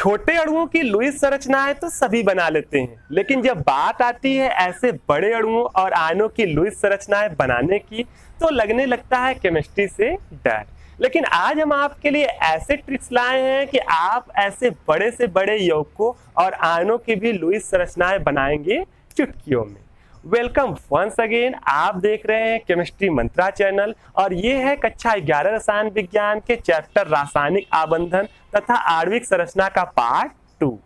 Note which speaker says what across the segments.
Speaker 1: छोटे अणुओं की लुईस संरचनाएं तो सभी बना लेते हैं, लेकिन जब बात आती है ऐसे बड़े अणुओं और आयनों की लुईस संरचनाएं बनाने की तो लगने लगता है केमिस्ट्री से डर। लेकिन आज हम आपके लिए ऐसे ट्रिक्स लाए हैं कि आप ऐसे बड़े से बड़े यौगिकों और आयनों की भी लुईस संरचनाएं बनाएंगे चुटकियों में। वेलकम वंस अगेन, आप देख रहे हैं केमिस्ट्री मंत्रा चैनल और ये है कक्षा 11 रसायन विज्ञान के चैप्टर रासायनिक आबंधन तथा आणविक संरचना का पार्ट 2।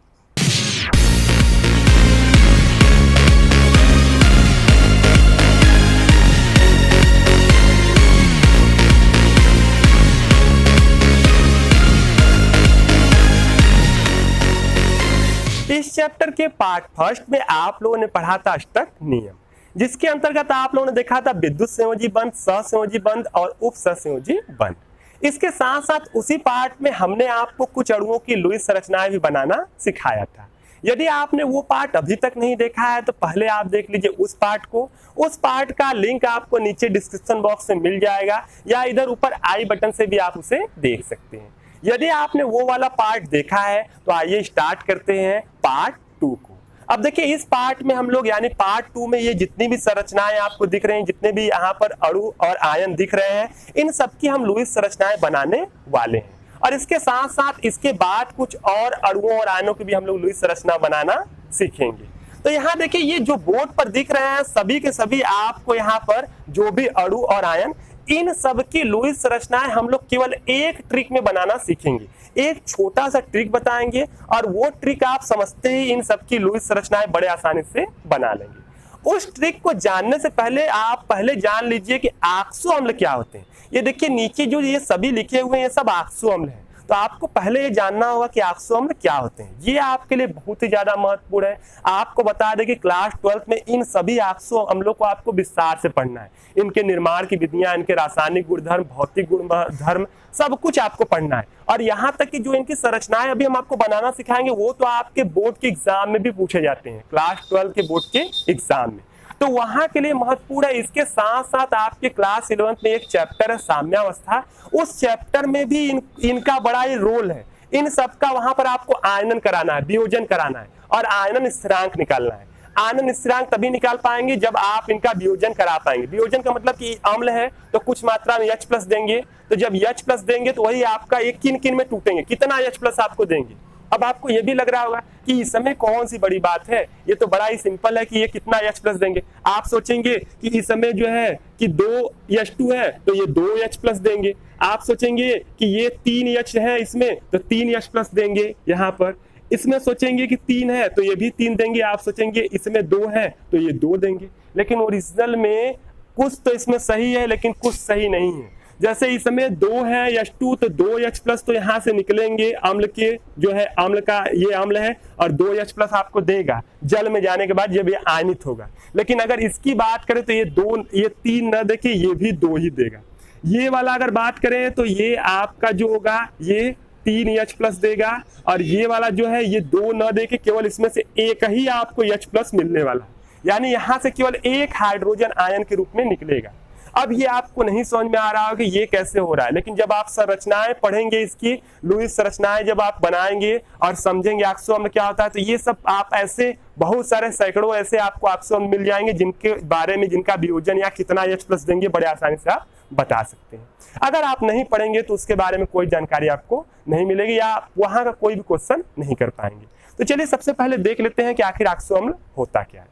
Speaker 1: इस चैप्टर के पार्ट फर्स्ट में आप लोगों ने पढ़ा था अष्टक नियम, जिसके अंतर्गत आप लोगों ने देखा था विद्युत संयोजी बंध, सहसंयोजी बंध और उप सहसंयोजी बंध। इसके साथ साथ उसी पार्ट में हमने आपको कुछ अणुओं की लुईस संरचनाएं भी बनाना सिखाया था। यदि आपने वो पार्ट अभी तक नहीं देखा है तो पहले आप देख लीजिए उस पार्ट को। उस पार्ट का लिंक आपको नीचे डिस्क्रिप्शन बॉक्स में मिल जाएगा या इधर ऊपर आई बटन से भी आप उसे देख सकते हैं। यदि आपने वो वाला पार्ट देखा है तो आइए स्टार्ट करते हैं पार्ट 2 को। अब देखिए इस पार्ट में हम लोग यानी पार्ट 2 में ये जितनी भी संरचनाएं आपको दिख रही हैं, जितने भी यहाँ पर अणु और आयन दिख रहे हैं, इन सब की हम लुईस संरचनाएं बनाने वाले हैं। और इसके साथ साथ इसके बाद कुछ और अणुओं और आयनों की भी हम लोग लुईस संरचना बनाना सीखेंगे। तो यहाँ देखिए ये जो बोर्ड पर दिख रहे हैं सभी के सभी आपको यहाँ पर जो भी अणु और आयन, इन सब की लुईस संरचनाएं हम लोग केवल एक ट्रिक में बनाना सीखेंगे। एक छोटा सा ट्रिक बताएंगे और वो ट्रिक आप समझते ही इन सब की लुईस संरचनाएं बड़े आसानी से बना लेंगे। उस ट्रिक को जानने से पहले आप पहले जान लीजिए कि ऑक्सो अम्ल क्या होते हैं। ये देखिए नीचे जो ये सभी लिखे हुए हैं ये सब ऑक्सो अम्ल हैं। तो आपको पहले ये जानना होगा कि ऑक्सो अम्ल क्या होते हैं। ये आपके लिए बहुत ही ज्यादा महत्वपूर्ण है। आपको बता दें कि क्लास 12 में इन सभी ऑक्सो अम्लों को आपको विस्तार से पढ़ना है। इनके निर्माण की विधियां, इनके रासायनिक गुणधर्म, भौतिक गुणधर्म, सब कुछ आपको पढ़ना है। और यहाँ तक कि जो इनकी संरचनाएं अभी हम आपको बनाना सिखाएंगे वो तो आपके बोर्ड के एग्जाम में भी पूछे जाते हैं, क्लास 12 के बोर्ड के एग्जाम में। तो वहां के लिए महत्वपूर्ण है। इसके साथ साथ आपके क्लास 11 में एक चैप्टर है साम्यावस्था। उस चैप्टर में भी इनका बड़ा ही रोल है। इन सब का वहां पर आपको आयनन कराना है, वियोजन कराना है और आयनन स्थिरांक निकालना है। आयनन स्थिरांक तभी निकाल पाएंगे जब आप इनका वियोजन करा पाएंगे। वियोजन का मतलब कि अम्ल है तो कुछ मात्रा में H+ देंगे, तो जब H+ देंगे तो वही आपका एक किन किन में टूटेंगे, कितना H+ आपको देंगे। अब आपको ये भी लग रहा होगा कि इस समय कौन सी बड़ी बात है, ये तो बड़ा ही सिंपल है कि ये कितना H+ देंगे। आप सोचेंगे कि इस समय जो है कि 2H2 है तो ये 2H+ देंगे। आप सोचेंगे कि ये 3H है इसमें तो 3H+ देंगे यहाँ पर। इसमें सोचेंगे कि 3 है तो ये भी 3 देंगे। आप सोचेंगे इसमें 2 है तो ये 2 देंगे। लेकिन ओरिजिनल में कुछ तो इसमें सही है लेकिन कुछ सही नहीं है। जैसे इस समय 2 है H2 तो 2H+ तो यहाँ से निकलेंगे अम्ल के, जो है अम्ल का ये अम्ल है और 2H+ आपको देगा। जल में जाने के बाद जब ये आयनित होगा। लेकिन अगर इसकी बात करें तो ये 3 न देके ये भी 2 ही देगा। ये वाला अगर बात करें तो ये आपका जो होगा ये 3H+ देगा और ये वाला जो है ये 2 न देके केवल इसमें से एक ही आपको H+ मिलने वाला है। यानी यहाँ से केवल एक हाइड्रोजन आयन के रूप में निकलेगा। अब ये आपको नहीं समझ में आ रहा हो कि ये कैसे हो रहा है, लेकिन जब आप संरचनाएं पढ़ेंगे, इसकी लुईस संरचनाएं जब आप बनाएंगे और समझेंगे ऑक्सो अम्ल क्या होता है, तो ये सब आप ऐसे बहुत सारे सैकड़ों ऐसे आपको ऑक्सो अम्ल मिल जाएंगे जिनके बारे में, जिनका वियोजन या कितना H+ देंगे बड़े आसानी से आप बता सकते हैं। अगर आप नहीं पढ़ेंगे तो उसके बारे में कोई जानकारी आपको नहीं मिलेगी या वहां का कोई भी क्वेश्चन नहीं कर पाएंगे। तो चलिए सबसे पहले देख लेते हैं कि आखिर ऑक्सो अम्ल होता क्या है।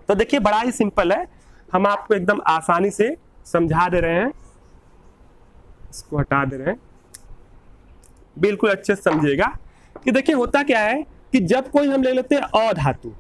Speaker 1: तो देखिए बड़ा ही सिंपल है, हम आपको एकदम आसानी से समझा दे रहे हैं। इसको हटा दे रहे हैं, बिल्कुल अच्छे से समझिएगा कि देखिए होता क्या है कि जब कोई हम ले लेते हैं अधातु,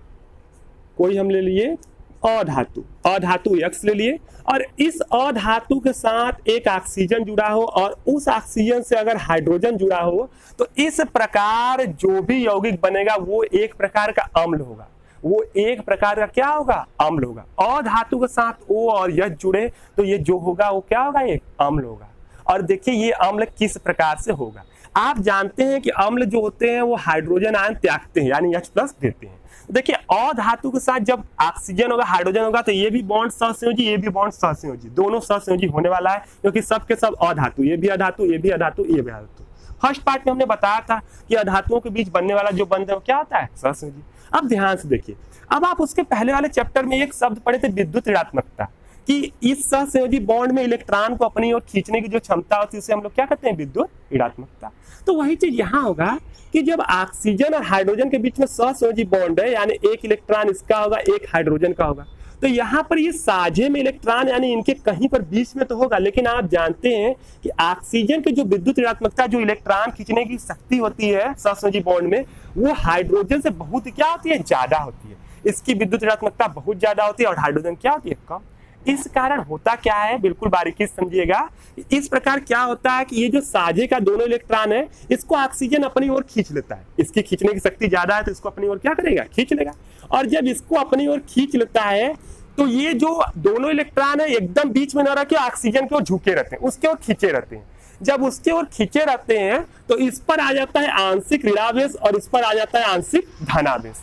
Speaker 1: कोई हम ले लिए अधातु, अधातु X ले लिए और इस अधातु के साथ एक ऑक्सीजन जुड़ा हो और उस ऑक्सीजन से अगर हाइड्रोजन जुड़ा हो तो इस प्रकार जो भी यौगिक बनेगा वो एक प्रकार का अम्ल होगा। वो एक प्रकार का क्या होगा, अम्ल होगा। अधातु के साथ O और H जुड़े तो ये जो होगा वो क्या होगा, एक अम्ल होगा। और देखिए ये अम्ल किस प्रकार से होगा। आप जानते हैं कि अम्ल जो होते हैं वो हाइड्रोजन आयन त्यागते हैं यानी H+ देते हैं। देखिए अधातु के साथ जब ऑक्सीजन होगा हाइड्रोजन होगा तो ये भी बॉन्ड सहसंयोजी, ये भी बॉन्ड सहसंयोजी, दोनों सहसंयोजी होने वाला है क्योंकि सब के सब अधातु, ये भी अधातु, ये भी अधातु, ये भी अधातु। फर्स्ट पार्ट में हमने बताया था कि अधातुओं के बीच बनने वाला जो बंध है वो क्या होता है, सहसंयोजी। अब ध्यान से देखिए, अब आप उसके पहले वाले चैप्टर में एक शब्द पढ़े थे विद्युत ऋणात्मकता, कि इस सहसंयोजी बॉन्ड में इलेक्ट्रॉन को अपनी ओर खींचने की जो क्षमता होती है उसे हम लोग क्या कहते हैं, विद्युत ऋणात्मकता। तो वही चीज यहाँ होगा कि जब ऑक्सीजन और हाइड्रोजन के बीच में सहसंयोजी बॉन्ड है, यानी एक इलेक्ट्रॉन इसका होगा, एक हाइड्रोजन का होगा, तो यहाँ पर ये साझे में इलेक्ट्रॉन यानी इनके कहीं पर बीच में तो होगा, लेकिन आप जानते हैं कि ऑक्सीजन की जो विद्युत ऋणात्मकता, जो इलेक्ट्रॉन खींचने की शक्ति होती है सहसंयोजी बॉन्ड में, वो हाइड्रोजन से बहुत क्या होती है, ज्यादा होती है। इसकी विद्युत ऋणात्मकता बहुत ज्यादा होती है और हाइड्रोजन क्या होती है, कम। इस कारण होता क्या है, बिल्कुल बारीकी से समझिएगा। इस प्रकार क्या होता है कि ये जो साझे का दोनों इलेक्ट्रॉन है, इसको ऑक्सीजन अपनी ओर खींच लेता है, इसकी खींचने की शक्ति ज्यादा है तो इसको अपनी ओर क्या करेगा, खींच लेगा। और जब इसको अपनी ओर खींच लेता है तो ये जो दोनों इलेक्ट्रॉन है एकदम बीच में न रह के ऑक्सीजन की ओर झुके रहते हैं, उसके ओर खींचे रहते हैं। जब उसके ओर खींचे रहते हैं तो इस पर आ जाता है आंशिक ऋणावेश और इस पर आ जाता है आंशिक धनावेश।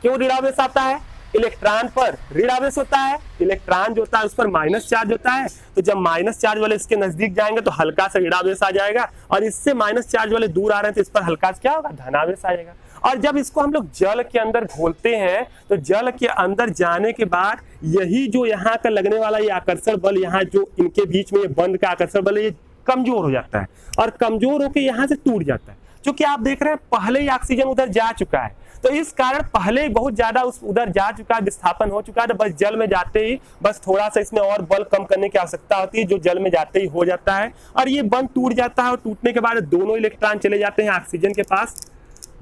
Speaker 1: क्यों ऋणावेश आता है, इलेक्ट्रॉन पर ऋणावेश होता है, इलेक्ट्रॉन जो होता है उस पर माइनस चार्ज होता है, तो जब माइनस चार्ज वाले इसके नजदीक जाएंगे तो हल्का सा ऋणावेश आ जाएगा, और इससे माइनस चार्ज वाले दूर आ रहे हैं तो इस पर हल्का सा क्या होगा, धनावेश आ जाएगा। और जब इसको हम लोग जल के अंदर घोलते हैं तो जल के अंदर जाने के बाद यही जो यहाँ का लगने वाला ये आकर्षण बल, यहाँ जो इनके बीच में ये बंध का आकर्षण बल है, ये कमजोर हो जाता है और कमजोर होकर यहाँ से टूट जाता है। क्योंकि आप देख रहे हैं पहले ही ऑक्सीजन उधर जा चुका है, तो इस कारण पहले बहुत ज्यादा उस उधर जा चुका है, विस्थापन हो चुका है, तो बस जल में जाते ही बस थोड़ा सा इसमें और बल कम करने की आवश्यकता होती है, जो जल में जाते ही हो जाता है और ये बंध टूट जाता है। और टूटने के बाद दोनों इलेक्ट्रॉन चले जाते हैं ऑक्सीजन के पास,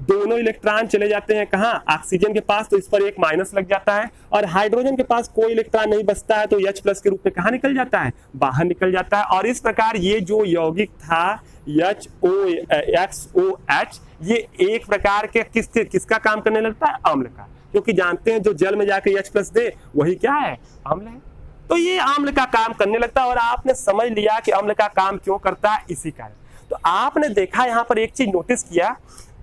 Speaker 1: दोनों इलेक्ट्रॉन चले जाते हैं कहाँ, ऑक्सीजन के पास, तो इस पर एक माइनस लग जाता है और हाइड्रोजन के पास कोई इलेक्ट्रॉन नहीं बचता है तो H+ के रूप में कहाँ निकल जाता है, बाहर निकल जाता है। और इस प्रकार ये जो यौगिक था HOXOH, ये एक प्रकार के किसका काम करने लगता है, अम्ल का, क्योंकि जानते हैं जो जल में जाकर H+ दे वही क्या है, अम्ल है। तो ये अम्ल का काम करने लगता है और आपने समझ लिया कि अम्ल का काम क्यों करता है, इसी कारण। तो आपने देखा यहाँ पर एक चीज नोटिस किया,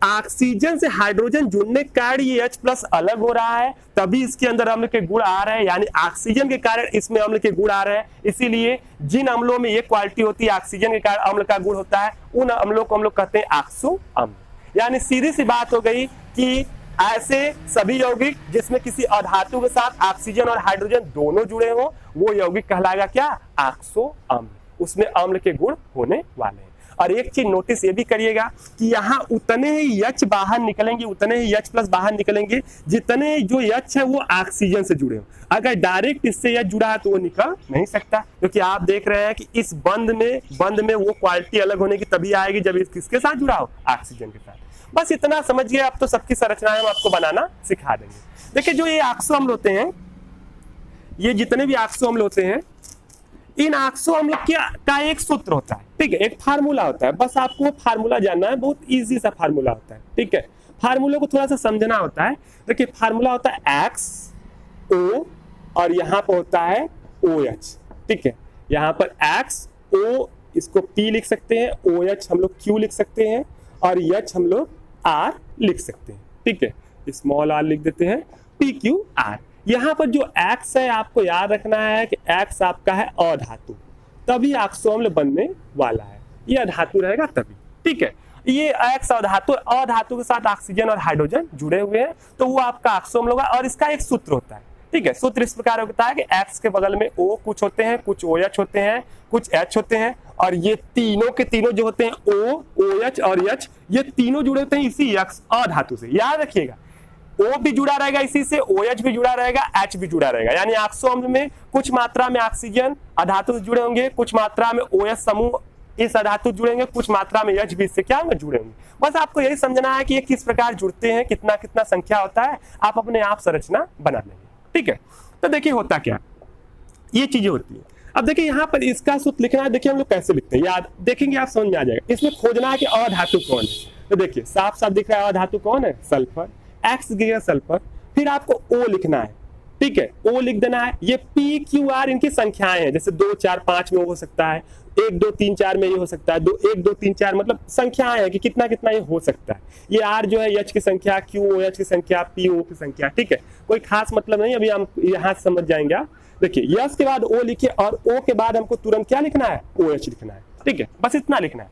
Speaker 1: ऑक्सीजन से हाइड्रोजन जुड़ने के कारण ये H+ अलग हो रहा है, तभी इसके अंदर अम्ल के गुण आ रहे हैं, यानी ऑक्सीजन के कारण इसमें अम्ल के गुण आ रहे हैं। इसीलिए जिन अम्लों में ये क्वालिटी होती है, ऑक्सीजन के कारण अम्ल का गुण होता है, उन अम्लों को हम लोग कहते हैं ऑक्सो अम्ल। यानी सीधी सी बात हो गई कि ऐसे सभी यौगिक जिसमें किसी अधातु के साथ ऑक्सीजन और हाइड्रोजन दोनों जुड़े हो, वो यौगिक कहलाएगा क्या, ऑक्सो अम्ल, उसमें अम्ल के गुण होने वाले हैं। और एक चीज नोटिस ये भी करिएगा कि यहाँ उतने ही H बाहर निकलेंगे, उतने ही H+ बाहर निकलेंगे जितने जो H है वो ऑक्सीजन से जुड़े हो। अगर डायरेक्ट इससे H जुड़ा है तो वो निकल नहीं सकता, क्योंकि आप देख रहे हैं कि इस बंध में वो क्वालिटी अलग होने की तभी आएगी जब किसके साथ जुड़ा हो, ऑक्सीजन के साथ। बस इतना समझ गए, अब तो सबकी संरचनाएं हम आपको बनाना सिखा देंगे। देखिए जो ये ऑक्सो अम्ल होते हैं, ये जितने भी ऑक्सो अम्ल होते हैं, इन ऑक्सो अम्ल का एक सूत्र होता है, ठीक है, एक फार्मूला होता है, बस आपको वो फार्मूला जानना है, बहुत इजी सा फार्मूला होता है, ठीक है। फार्मूले को थोड़ा सा समझना होता है। देखिए फार्मूला होता है XO और यहाँ पर होता है OH, ठीक है। यहाँ पर XO इसको P लिख सकते हैं, OH हम लोग Q लिख सकते हैं और H हम लोग R लिख सकते हैं, ठीक है। स्मॉल r लिख देते हैं, PQR। यहाँ पर जो X है आपको याद रखना है कि X आपका है अधातु, तभी ऑक्सो अम्ल बनने वाला है, ये अधातु रहेगा तभी, ठीक है। ये X अधातु के साथ ऑक्सीजन और हाइड्रोजन जुड़े हुए हैं तो वो आपका ऑक्सो अम्ल होगा। और इसका एक सूत्र होता है, ठीक है। सूत्र इस प्रकार होता है कि X के बगल में O कुछ होते हैं, कुछ OH होते हैं, कुछ H होते हैं, और ये तीनों के तीनों जो होते हैं O, OH और H, ये तीनों जुड़े होते हैं इसी X अधातु से। याद रखिएगा, O भी जुड़ा रहेगा इसी से, OH भी जुड़ा रहेगा, H भी जुड़ा रहेगा। यानी ऑक्सो अम्ल में कुछ मात्रा में ऑक्सीजन अधातु से जुड़े होंगे, कुछ मात्रा में OH समूह इस अधातु जुड़ेंगे, कुछ मात्रा में H भी इससे क्या होंगे, जुड़े होंगे। बस आपको यही समझना है कि ये किस प्रकार जुड़ते हैं, कितना कितना संख्या होता है, आप अपने आप संरचना बना लेंगे, ठीक है। तो देखिए होता क्या, ये चीजें होती है। अब देखिए यहाँ पर इसका सूत्र लिखना है, देखिए हम लोग कैसे लिखते हैं, याद देखेंगे आप समझ में आ जाएगा। इसमें खोजना है कि अधातु कौन है, तो देखिए साफ साफ दिख रहा है अधातु कौन है, सल्फर। X गिरा सल्फर, फिर आपको O लिखना है, ठीक है, O लिख देना है। ये P Q R इनकी संख्याएं हैं, जैसे 2 4 5 में हो सकता है, 1 2 3 4 में ये हो सकता है, 1 2 3 4 मतलब संख्याएं हैं कि कितना कितना ये हो सकता है। ये R जो है H की संख्या, Q OH की संख्या, P O की संख्या, ठीक है, कोई खास मतलब नहीं, अभी हम यहाँ समझ जाएंगे आप। देखिए यश के बाद O लिखिए और O के बाद हमको तुरंत क्या लिखना है, OH लिखना है, ठीक है, बस इतना लिखना है,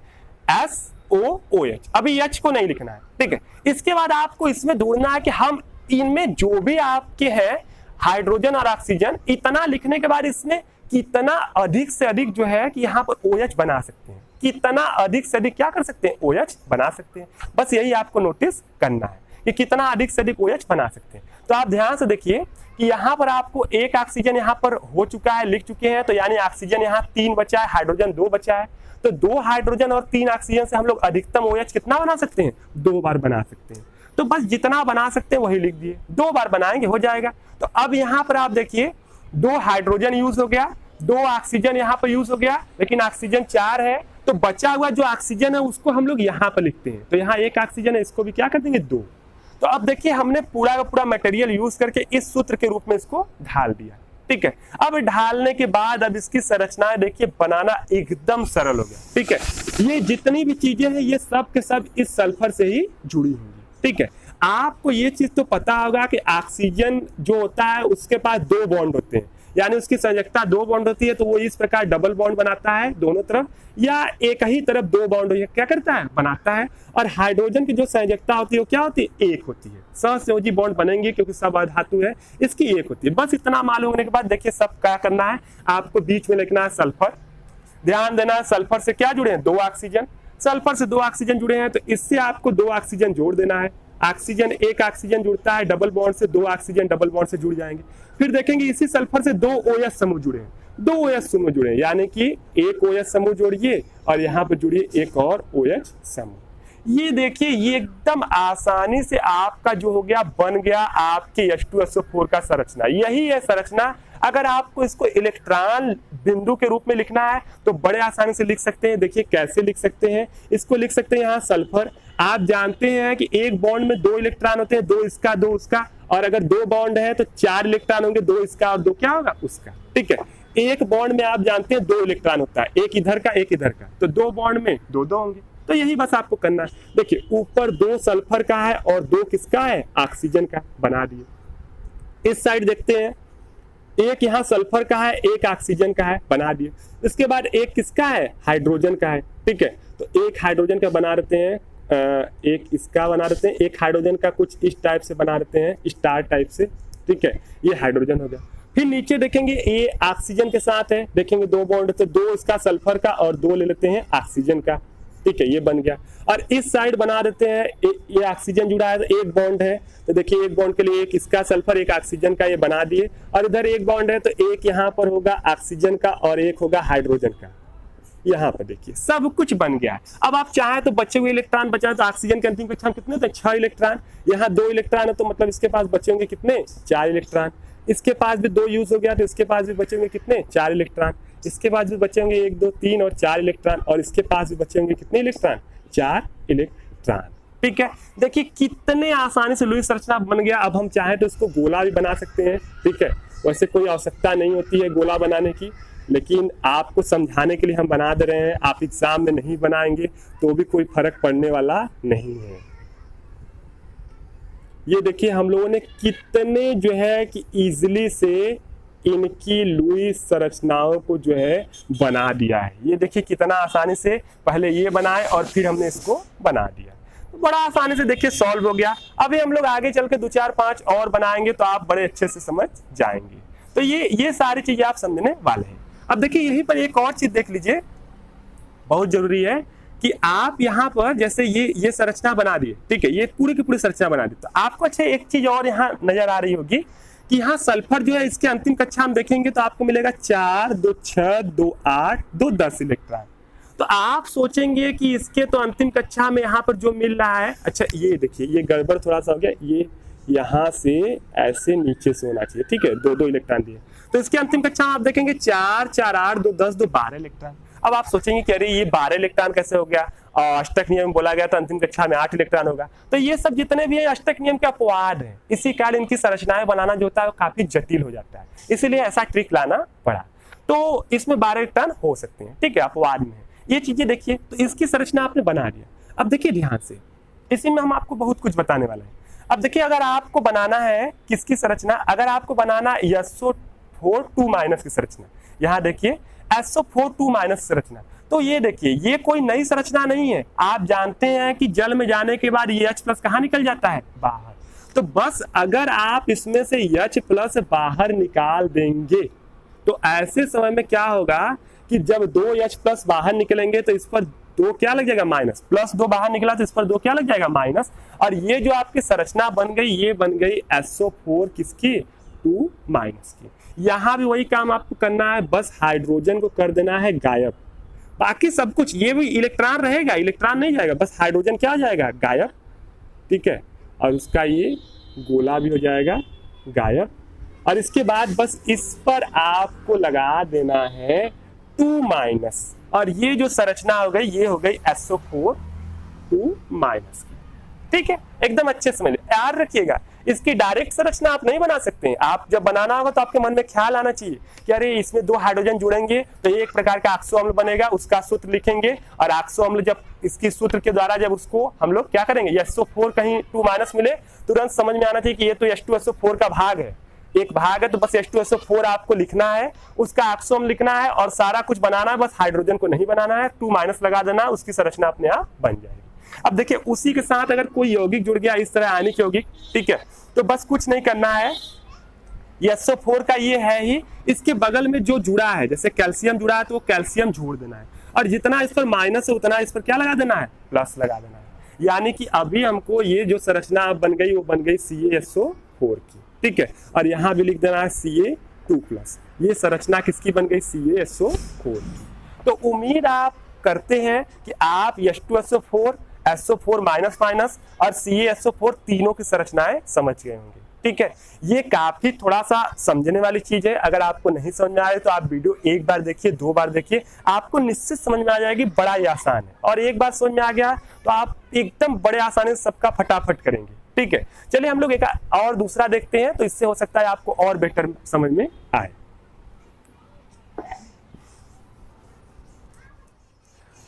Speaker 1: SOOH। अभी H को नहीं लिखना है, ठीक है। इसके बाद आपको इसमें ढूंढना है कि हम इनमें जो भी आपके हैं हाइड्रोजन और ऑक्सीजन, इतना लिखने के बाद इसमें कितना अधिक से अधिक जो है कि यहाँ पर OH बना सकते हैं, कितना अधिक से अधिक क्या कर सकते हैं, OH बना सकते हैं। बस यही आपको नोटिस करना है कि कितना अधिक से अधिक OH बना सकते हैं। तो आप ध्यान से देखिए कि यहाँ पर आपको एक ऑक्सीजन यहाँ पर हो चुका है, लिख चुके हैं, तो यानी ऑक्सीजन यहाँ 3 बचा है, हाइड्रोजन 2 बचा है। तो 2 हाइड्रोजन और 3 ऑक्सीजन से हम लोग अधिकतम OH कितना बना सकते हैं, 2 बार बना सकते हैं। तो बस जितना बना सकते हैं वही लिख दिए, 2 बार बनाएंगे हो जाएगा। तो अब यहाँ पर आप देखिए 2 हाइड्रोजन यूज हो गया, 2 ऑक्सीजन यहाँ पर यूज हो गया, लेकिन ऑक्सीजन 4 है, तो बचा हुआ जो ऑक्सीजन है उसको हम लोग यहाँ पर लिखते हैं। तो यहाँ 1 ऑक्सीजन है, इसको भी क्या कर देंगे, 2। तो अब देखिए हमने पूरा का पूरा मटेरियल यूज करके इस सूत्र के रूप में इसको ढाल दिया, ठीक है। अब ढालने के बाद अब इसकी संरचनाएं देखिए बनाना एकदम सरल हो गया, ठीक है। ये जितनी भी चीजें हैं ये सब के सब इस सल्फर से ही जुड़ी होंगी, ठीक है। आपको ये चीज तो पता होगा कि ऑक्सीजन जो होता है उसके पास 2 बॉन्ड होते हैं, यानी उसकी संयोजकता 2 बॉन्ड होती है, तो वो इस प्रकार डबल बॉन्ड बनाता है दोनों तरफ, या एक ही तरफ 2 बॉन्ड क्या करता है, बनाता है। और हाइड्रोजन की जो संयोजकता होती है वो क्या होती है, 1 होती है। सहसंयोजी बॉन्ड बनेंगे क्योंकि सब अधातु है, इसकी 1 होती है। बस इतना मालूम होने के बाद देखिए सब क्या करना है, आपको बीच में लिखना है सल्फर। ध्यान देना, सल्फर से क्या जुड़े हैं, 2 ऑक्सीजन, सल्फर से 2 ऑक्सीजन जुड़े हैं, तो इससे आपको 2 ऑक्सीजन जोड़ देना है। ऑक्सीजन 1 ऑक्सीजन जुड़ता है डबल बॉन्ड से, 2 ऑक्सीजन डबल बॉन्ड से जुड़ जाएंगे। फिर देखेंगे इसी सल्फर से 2 OH समूह जुड़े हैं, 2 OH समूह जुड़े हैं, यानी कि 1 OH समूह जोड़िए और यहाँ पे जुड़िए एक और OH समूह। ये देखिए ये एकदम आसानी से आपका जो हो गया बन गया आपके H2SO4 का संरचना। यही है संरचना। अगर आपको इसको इलेक्ट्रॉन बिंदु के रूप में लिखना है तो बड़े आसानी से लिख सकते हैं। देखिए कैसे लिख सकते हैं, इसको लिख सकते हैं यहाँ सल्फर। आप जानते हैं कि एक बॉन्ड में 2 इलेक्ट्रॉन होते हैं, 2 इसका 2 उसका, और अगर 2 बॉन्ड है तो 4 इलेक्ट्रॉन होंगे, 2 इसका और 2 क्या होगा उसका, ठीक है। एक बॉन्ड में आप जानते हैं 2 इलेक्ट्रॉन होता है, एक इधर का एक इधर का, तो 2 बॉन्ड में 2 होंगे। तो यही बस आपको करना है। देखिए ऊपर 2 सल्फर का है और 2 किसका है, ऑक्सीजन का, बना दिए। इस साइड देखते हैं, एक यहाँ सल्फर का है, एक ऑक्सीजन का है, बना दिए। इसके बाद एक किसका है, हाइड्रोजन का है, ठीक है। तो एक हाइड्रोजन का बना देते हैं, एक इसका बना देते हैं, एक हाइड्रोजन का कुछ इस टाइप से बना देते हैं, स्टार टाइप से, ठीक है। ये हाइड्रोजन हो गया। फिर नीचे देखेंगे ये ऑक्सीजन के साथ है, देखेंगे 2 बॉन्ड, तो 2 इसका सल्फर का और 2 ले लेते हैं ऑक्सीजन का, ठीक है, ये बन गया। और इस साइड बना देते हैं, ये ऑक्सीजन जुड़ा है तो एक बॉन्ड है, तो देखिए एक बॉन्ड के लिए एक इसका सल्फर एक ऑक्सीजन का, ये बना दिए। और इधर एक बॉन्ड है तो एक यहाँ पर होगा ऑक्सीजन का और एक होगा हाइड्रोजन का। यहाँ पर देखिए सब कुछ बन गया है। अब आप चाहे तो बचे हुए इलेक्ट्रॉन बचा, तो ऑक्सीजन के अंतिम कक्षा में कितने थे, 6 इलेक्ट्रॉन। यहाँ 2 इलेक्ट्रॉन है तो मतलब इसके पास बचे होंगे कितने, 4 इलेक्ट्रॉन। इसके पास भी 2 यूज हो गया तो इसके पास भी बचे होंगे कितने, 4 इलेक्ट्रॉन। इसके पास भी बचे होंगे 1 2 3 और 4 इलेक्ट्रॉन, और इसके पास भी बचे होंगे कितने इलेक्ट्रॉन, 4 इलेक्ट्रॉन, ठीक है। देखिए कितने आसानी से लुईस संरचना बन गया। अब हम चाहे तो इसको गोला भी बना सकते हैं, ठीक है। वैसे कोई आवश्यकता नहीं होती है गोला बनाने की, लेकिन आपको समझाने के लिए हम बना दे रहे हैं। आप एग्जाम में नहीं बनाएंगे तो भी कोई फर्क पड़ने वाला नहीं है। ये देखिए हम लोगों ने कितने जो है कि इजीली से इनकी लुईस संरचनाओं को जो है बना दिया है। ये देखिए कितना आसानी से पहले ये बनाए और फिर हमने इसको बना दिया, तो बड़ा आसानी से देखिए सॉल्व हो गया। अभी हम लोग आगे चल के 2 4 5 और बनाएंगे तो आप बड़े अच्छे से समझ जाएंगे। तो ये सारी चीजें आप समझने वाले हैं। अब देखिए यहीं पर एक और चीज देख लीजिए, बहुत जरूरी है कि आप यहाँ पर जैसे ये संरचना बना दिए, ठीक है, ये पूरी की पूरी संरचना बना दी। तो आपको अच्छा एक चीज और यहाँ नजर आ रही होगी कि यहाँ सल्फर जो है इसके अंतिम कक्षा हम देखेंगे तो आपको मिलेगा 4 2 6 2 8 2 10 इलेक्ट्रॉन। तो आप सोचेंगे कि इसके तो अंतिम कक्षा में यहाँ पर जो मिल रहा है, अच्छा ये देखिए ये गड़बड़ थोड़ा सा हो गया, ये यहाँ से ऐसे नीचे से होना चाहिए, ठीक है, 2 इलेक्ट्रॉन दिए। तो इसके अंतिम कक्षा आप देखेंगे 4 4 8 2 10 2 12 इलेक्ट्रॉन। अब आप सोचेंगे कि अरे ये 12 इलेक्ट्रॉन कैसे हो गया, और अष्टक नियम बोला गया तो अंतिम कक्षा में 8 इलेक्ट्रॉन होगा। तो ये सब जितने भी हैं अष्टक नियम के अपवाद हैं, इसी कारण इनकी संरचनाएं बनाना जो होता है वो काफी जटिल हो जाता है, इसीलिए ऐसा ट्रिक लाना पड़ा। तो इसमें 12 इलेक्ट्रॉन हो सकते हैं, ठीक है, अपवाद में ये चीजें देखिए। तो इसकी संरचना आपने बना दिया। अब देखिए ध्यान से, इसी में हम आपको बहुत कुछ बताने वाले हैं। अब देखिए अगर आपको बनाना है किसकी संरचना, अगर आपको बनाना SO4 2- की संरचना, यहाँ देखिए SO4 2- संरचना, तो ये देखिए ये कोई नई संरचना नहीं है। आप जानते हैं कि जल में जाने के बाद ये H+ कहाँ निकल जाता है, बाहर। तो बस अगर आप इसमें से H+ बाहर निकाल देंगे तो ऐसे समय में क्या होगा कि जब 2 H+ बाहर निकलेंगे तो इस पर 2 क्या लग जाएगा, माइनस, +2 बाहर निकला तो इस पर 2 क्या लग जाएगा, माइनस। और ये जो आपकी संरचना बन गई ये बन गई SO4 किसकी, 2- की। यहां भी वही काम आपको करना है, बस हाइड्रोजन को कर देना है गायब, बाकी सब कुछ, ये भी इलेक्ट्रॉन रहेगा, इलेक्ट्रॉन नहीं जाएगा, बस हाइड्रोजन क्या हो जाएगा, गायब, ठीक है। और उसका ये गोला भी हो जाएगा गायब। और इसके बाद बस इस पर आपको लगा देना है 2- और ये जो संरचना हो गई ये हो गई SO4 2- की, ठीक है। एकदम अच्छे समझ याद रखिएगा, इसकी डायरेक्ट संरचना आप नहीं बना सकते हैं। आप जब बनाना होगा तो आपके मन में ख्याल आना चाहिए कि अरे इसमें 2 हाइड्रोजन जुड़ेंगे तो एक प्रकार का ऑक्सो अम्ल बनेगा, उसका सूत्र लिखेंगे, और ऑक्सो अम्ल जब इसकी सूत्र के द्वारा जब उसको हम लोग क्या करेंगे, SO4 कहीं 2- मिले, तुरंत समझ में आना चाहिए कि ये तो H2SO4 का भाग है, एक भाग है, तो बस H2SO4 आपको लिखना है, उसका ऑक्सो अम्ल लिखना है और सारा कुछ बनाना है, बस हाइड्रोजन को नहीं बनाना है, 2- लगा देना, उसकी संरचना अपने आप बन जाएगी। अब देखिए उसी के साथ अगर कोई यौगिक जुड़ गया इस तरह आयनिक यौगिक, ठीक है, तो बस कुछ नहीं करना है, SO4 का ये है ही, इसके बगल में जो जुड़ा है, जैसे कैल्शियम जुड़ा है तो वो कैल्शियम जोड़ देना है, और जितना इस पर माइनस है उतना इस पर क्या लगा देना है, प्लस लगा देना है। यानी कि अभी हमको ये जो संरचना बन गई वो बन गई CaSO4 की, ठीक है, और यहाँ भी लिख देना है Ca2+। ये संरचना किसकी बन गई, CaSO4 की। तो उम्मीद आप करते हैं कि आप H2SO4, SO4- और CaSO4 तीनों की संरचनाएं समझ गए होंगे, ठीक है। ये काफी थोड़ा सा समझने वाली चीज है, अगर आपको नहीं समझ में आ रही तो आप वीडियो एक बार देखिए, 2 बार देखिए, आपको निश्चित समझ में आ जाएगी, बड़ा ही आसान है। और एक बार समझ में आ गया तो आप एकदम बड़े आसानी से सबका फटाफट करेंगे, ठीक है। चलिए हम लोग एक और दूसरा देखते हैं, तो इससे हो सकता है आपको और बेटर समझ में आए।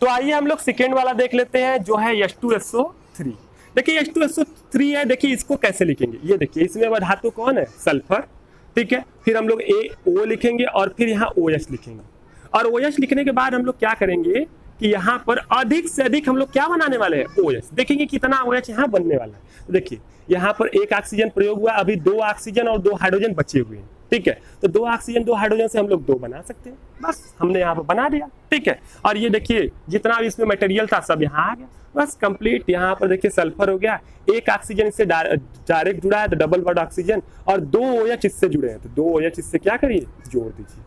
Speaker 1: तो आइए हम लोग सेकेंड वाला देख लेते हैं, जो है H2SO3। देखिए H2SO3 है, देखिए इसको कैसे लिखेंगे, ये देखिए इसमें धातु कौन है, सल्फर, ठीक है। फिर हम लोग O लिखेंगे और फिर यहाँ OH लिखेंगे, और OH लिखने के बाद हम लोग क्या करेंगे कि यहाँ पर अधिक से अधिक हम लोग क्या बनाने वाले हैं, OH। देखेंगे कितना OH यहाँ बनने वाला है। तो देखिए यहाँ पर 1 ऑक्सीजन प्रयोग हुआ, अभी 2 ऑक्सीजन और 2 हाइड्रोजन बचे हुए हैं, ठीक है। तो 2 ऑक्सीजन 2 हाइड्रोजन से हम लोग 2 बना सकते हैं, बस हमने यहाँ पर बना दिया, ठीक है। और ये देखिए जितना भी इसमें मटेरियल था सब यहाँ आ गया, बस कंप्लीट। यहाँ पर देखिए सल्फर हो गया, 1 ऑक्सीजन इससे डायरेक्ट जुड़ा है तो डबल बॉन्ड ऑक्सीजन, और 2 OH इससे जुड़े हैं तो 2 OH इससे क्या करिए, जोड़ दीजिए।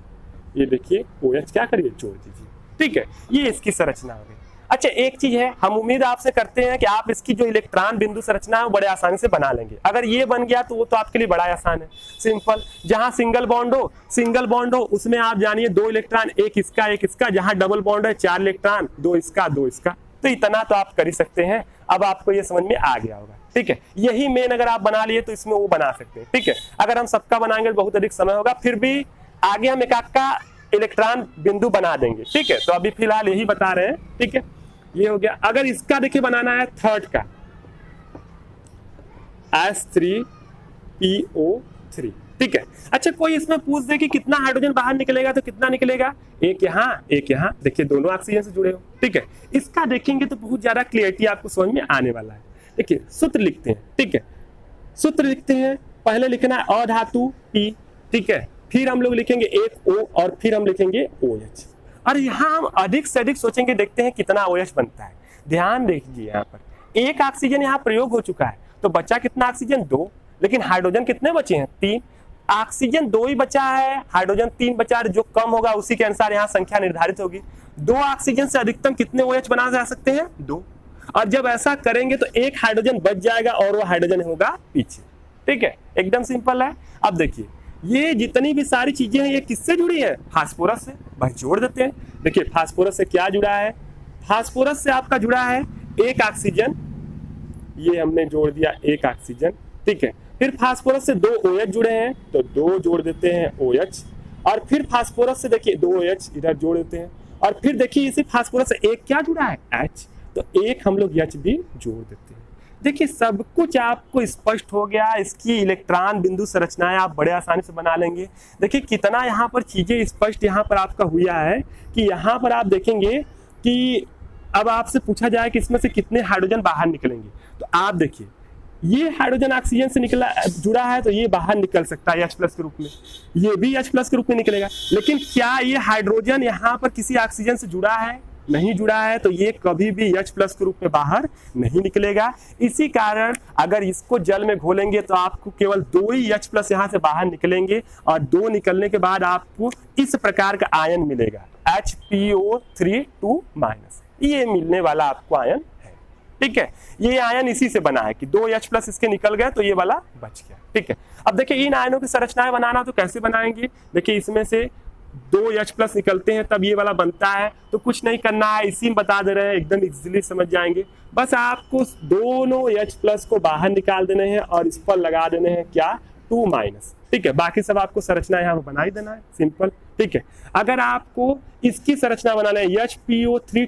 Speaker 1: ये देखिए OH क्या करिए, जोड़ दीजिए, ठीक है। ये इसकी संरचना हो गई। अच्छा एक चीज है, हम उम्मीद आपसे करते हैं कि आप इसकी जो इलेक्ट्रॉन बिंदु संरचना है वो बड़े आसानी से बना लेंगे। अगर ये बन गया तो वो तो आपके लिए बड़ा आसान है, सिंपल। जहां सिंगल बॉन्ड हो उसमें आप जानिए 2 इलेक्ट्रॉन, एक इसका। जहां डबल बॉन्ड है 4 इलेक्ट्रॉन, 2 इसका 2 इसका। तो इतना तो आप कर ही सकते हैं। अब आपको ये समझ में आ गया होगा, ठीक है। यही मेन अगर आप बना लिए तो इसमें वो बना सकते हैं, ठीक है। अगर हम सबका बनाएंगे तो बहुत अधिक समय होगा, फिर भी आगे हम एक का इलेक्ट्रॉन बिंदु बना देंगे, ठीक है। तो अभी फिलहाल यही बता रहे हैं, ठीक है। ये हो गया। अगर इसका देखिए बनाना है थर्ड का, S3PO3, ठीक है। अच्छा कोई इसमें पूछ दे कि कितना हाइड्रोजन बाहर निकलेगा, तो कितना निकलेगा, एक यहाँ देखिए दोनों ऑक्सीजन से जुड़े हो, ठीक है। इसका देखेंगे तो बहुत ज्यादा क्लियरिटी आपको समझ में आने वाला है। देखिए सूत्र लिखते हैं, ठीक है। सूत्र लिखते हैं, पहले लिखना है अधातु P, ठीक है। फिर हम लोग लिखेंगे एक O और फिर हम लिखेंगे OH। और यहाँ हम अधिक से अधिक सोचेंगे, देखते हैं कितना OH बनता है। ध्यान देखिए यहाँ पर 1 ऑक्सीजन यहाँ प्रयोग हो चुका है, तो बचा कितना ऑक्सीजन, 2। लेकिन हाइड्रोजन कितने बचे हैं, 3। ऑक्सीजन 2 ही बचा है, हाइड्रोजन 3 बचा है, जो कम होगा उसी के अनुसार यहाँ संख्या निर्धारित होगी। 2 ऑक्सीजन से अधिकतम कितने OH बना जा सकते हैं, 2। और जब ऐसा करेंगे तो 1 हाइड्रोजन बच जाएगा और वो हाइड्रोजन होगा पीछे, ठीक है। एकदम सिंपल है। अब देखिए ये जितनी भी सारी चीजें हैं ये किससे जुड़ी है, फास्फोरस से। बस जोड़ देते हैं। देखिए फास्फोरस से क्या जुड़ा है, फास्फोरस से आपका जुड़ा है एक ऑक्सीजन, ये हमने जोड़ दिया एक ऑक्सीजन, ठीक है। फिर फास्फोरस से 2 OH जुड़े हैं तो 2 जोड़ देते हैं OH, और फिर फास्फोरस से देखिए 2 OH इधर जोड़ देते हैं, और फिर देखिए इसी फास्फोरस से एक क्या जुड़ा है H, तो एक हम लोग H भी जोड़ देते हैं। देखिए सब कुछ आपको स्पष्ट हो गया। इसकी इलेक्ट्रॉन बिंदु संरचनाएं आप बड़े आसानी से बना लेंगे। देखिए कितना यहाँ पर चीजें स्पष्ट यहाँ पर आपका हुआ है कि यहाँ पर आप देखेंगे कि अब आपसे पूछा जाए कि इसमें से कितने हाइड्रोजन बाहर निकलेंगे, तो आप देखिए ये हाइड्रोजन ऑक्सीजन से निकला जुड़ा है तो ये बाहर निकल सकता है H+ के रूप में, ये भी H+ के रूप में निकलेगा। लेकिन क्या ये हाइड्रोजन यहाँ पर किसी ऑक्सीजन से जुड़ा है? नहीं जुड़ा है, तो ये कभी भी H+ के रूप में बाहर नहीं निकलेगा। इसी कारण अगर इसको जल में घोलेंगे तो आपको केवल 2 ही H+ यहाँ से बाहर निकलेंगे, और 2 निकलने के बाद आपको इस प्रकार का आयन मिलेगा HPO3 ये मिलने वाला आपको आयन है, ठीक है। ये आयन इसी से बना है कि 2 H+ इसके निकल गए तो ये वाला बच गया, ठीक है। अब देखिए इन आयनों की संरचनाएं बनाना तो कैसे बनाएंगे, देखिए इसमें से 2 H+ निकलते हैं तब ये वाला बनता है, तो कुछ नहीं करना है, इसी में बता दे रहे हैं, एकदम इजीली समझ जाएंगे। बस आपको दोनों H+ को बाहर निकाल देने हैं और इस पर लगा देने हैं क्या 2-, ठीक है। बाकी सब आपको संरचना यहाँ पर बना ही देना है, सिंपल, ठीक है। अगर आपको इसकी संरचना बनाना है HPO3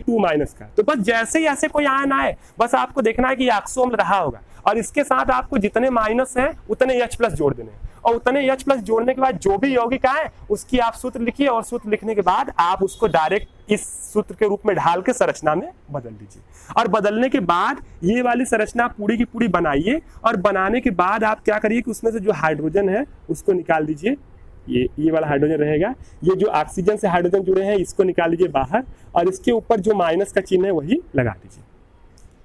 Speaker 1: का, तो बस जैसे ही ऐसे कोई आयन आए बस आपको देखना है कि ऑक्सो अम्ल रहा होगा, और इसके साथ आपको जितने माइनस हैं उतने H+ जोड़ देने हैं, और उतने H+ जोड़ने के बाद जो भी यौगिक आए उसकी आप सूत्र लिखिए, और सूत्र लिखने के बाद आप उसको डायरेक्ट इस सूत्र के रूप में ढाल के संरचना में बदल दीजिए, और बदलने के बाद ये वाली संरचना पूरी की पूरी बनाइए, और बनाने के बाद आप क्या करिए कि उसमें से जो हाइड्रोजन है उसको निकाल दीजिए, ये वाला हाइड्रोजन रहेगा, ये जो ऑक्सीजन से हाइड्रोजन जुड़े हैं इसको निकाल लीजिए बाहर, और इसके ऊपर जो माइनस का चिन्ह है वही लगा दीजिए।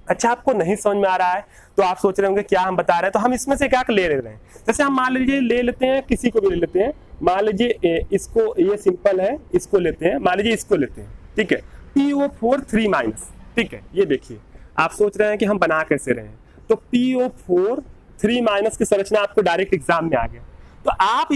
Speaker 1: अच्छा, आपको नहीं समझ में आ रहा है तो आप सोच रहे होंगे क्या हम बता रहे हैं, तो हम इसमें से क्या ले रहे हैं। जैसे हम मान लीजिए ले लेते हैं, किसी को भी ले लेते हैं, मान लीजिए इसको, ये सिंपल है, इसको लेते हैं, मान लीजिए इसको लेते हैं, ठीक है, PO4 3-, ठीक है। ये देखिए आप सोच रहे हैं कि हम बना कैसे रहे हैं, तो PO4 3- की संरचना आपको डायरेक्ट एग्जाम में आ गया, तो आप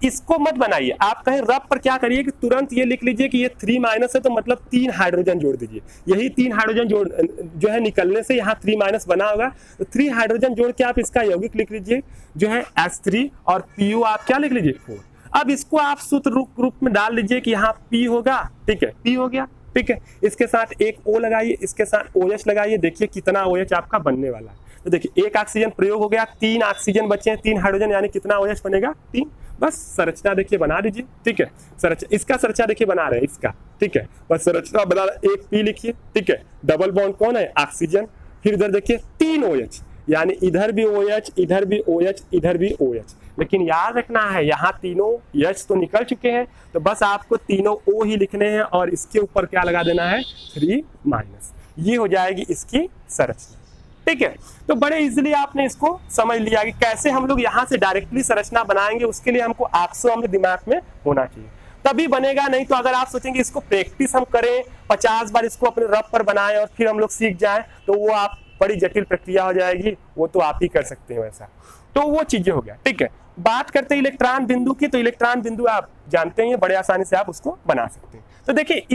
Speaker 1: इसको मत बनाइए, आप कहीं रब पर क्या करिए कि तुरंत ये लिख लीजिए कि ये 3- है, तो मतलब 3 हाइड्रोजन जोड़ दीजिए, यही 3 हाइड्रोजन जोड़ जो है निकलने से यहाँ 3- बना होगा, तो 3 हाइड्रोजन जोड़ के आप इसका यौगिक लिख लीजिए जो है H3, और PO आप क्या लिख लीजिए 4। अब इसको आप सूत्र रूप में डाल लीजिए कि यहाँ P होगा, ठीक है, P हो गया, ठीक है। इसके साथ एक O लगाइए, इसके साथ OH लगाइए, देखिए कितना OH आपका बनने वाला है, तो देखिए एक ऑक्सीजन प्रयोग हो गया, 3 ऑक्सीजन बचे हैं, 3 हाइड्रोजन, यानी कितना OH बनेगा 3। बस संरचना देखिए बना दीजिए, ठीक है। संरचना, इसका संरचना देखिए बना रहे हैं इसका, ठीक है, बस संरचना बना रहे, एक P लिखिए, ठीक है, डबल बॉन्ड कौन है ऑक्सीजन, फिर इधर देखिए 3 OH, यानी इधर भी OH, इधर भी OH, इधर भी OH, लेकिन याद रखना है यहाँ तीनों H तो निकल चुके हैं, तो बस आपको तीनों O ही लिखने हैं, और इसके ऊपर क्या लगा देना है 3-, ये हो जाएगी इसकी संरचना, ठीक है। तो बड़े इजीली आपने इसको समझ लिया कि कैसे हम लोग यहाँ से डायरेक्टली संरचना बनाएंगे, उसके लिए हमको ऑक्सो अम्ल दिमाग में होना चाहिए, तभी बनेगा। नहीं तो अगर आप सोचेंगे इसको प्रैक्टिस हम करें 50 बार इसको अपने रफ पर बनाएं और फिर हम लोग सीख जाएं, तो वो आप बड़ी जटिल प्रक्रिया हो जाएगी, वो तो आप ही कर सकते हैं वैसा, तो वो चीजें हो गया, ठीक है। बात करते हैं इलेक्ट्रॉन बिंदु की, तो इलेक्ट्रॉन बिंदु आप जानते हैं बड़े आसानी से आप उसको बना सकते हैं। तो देखिए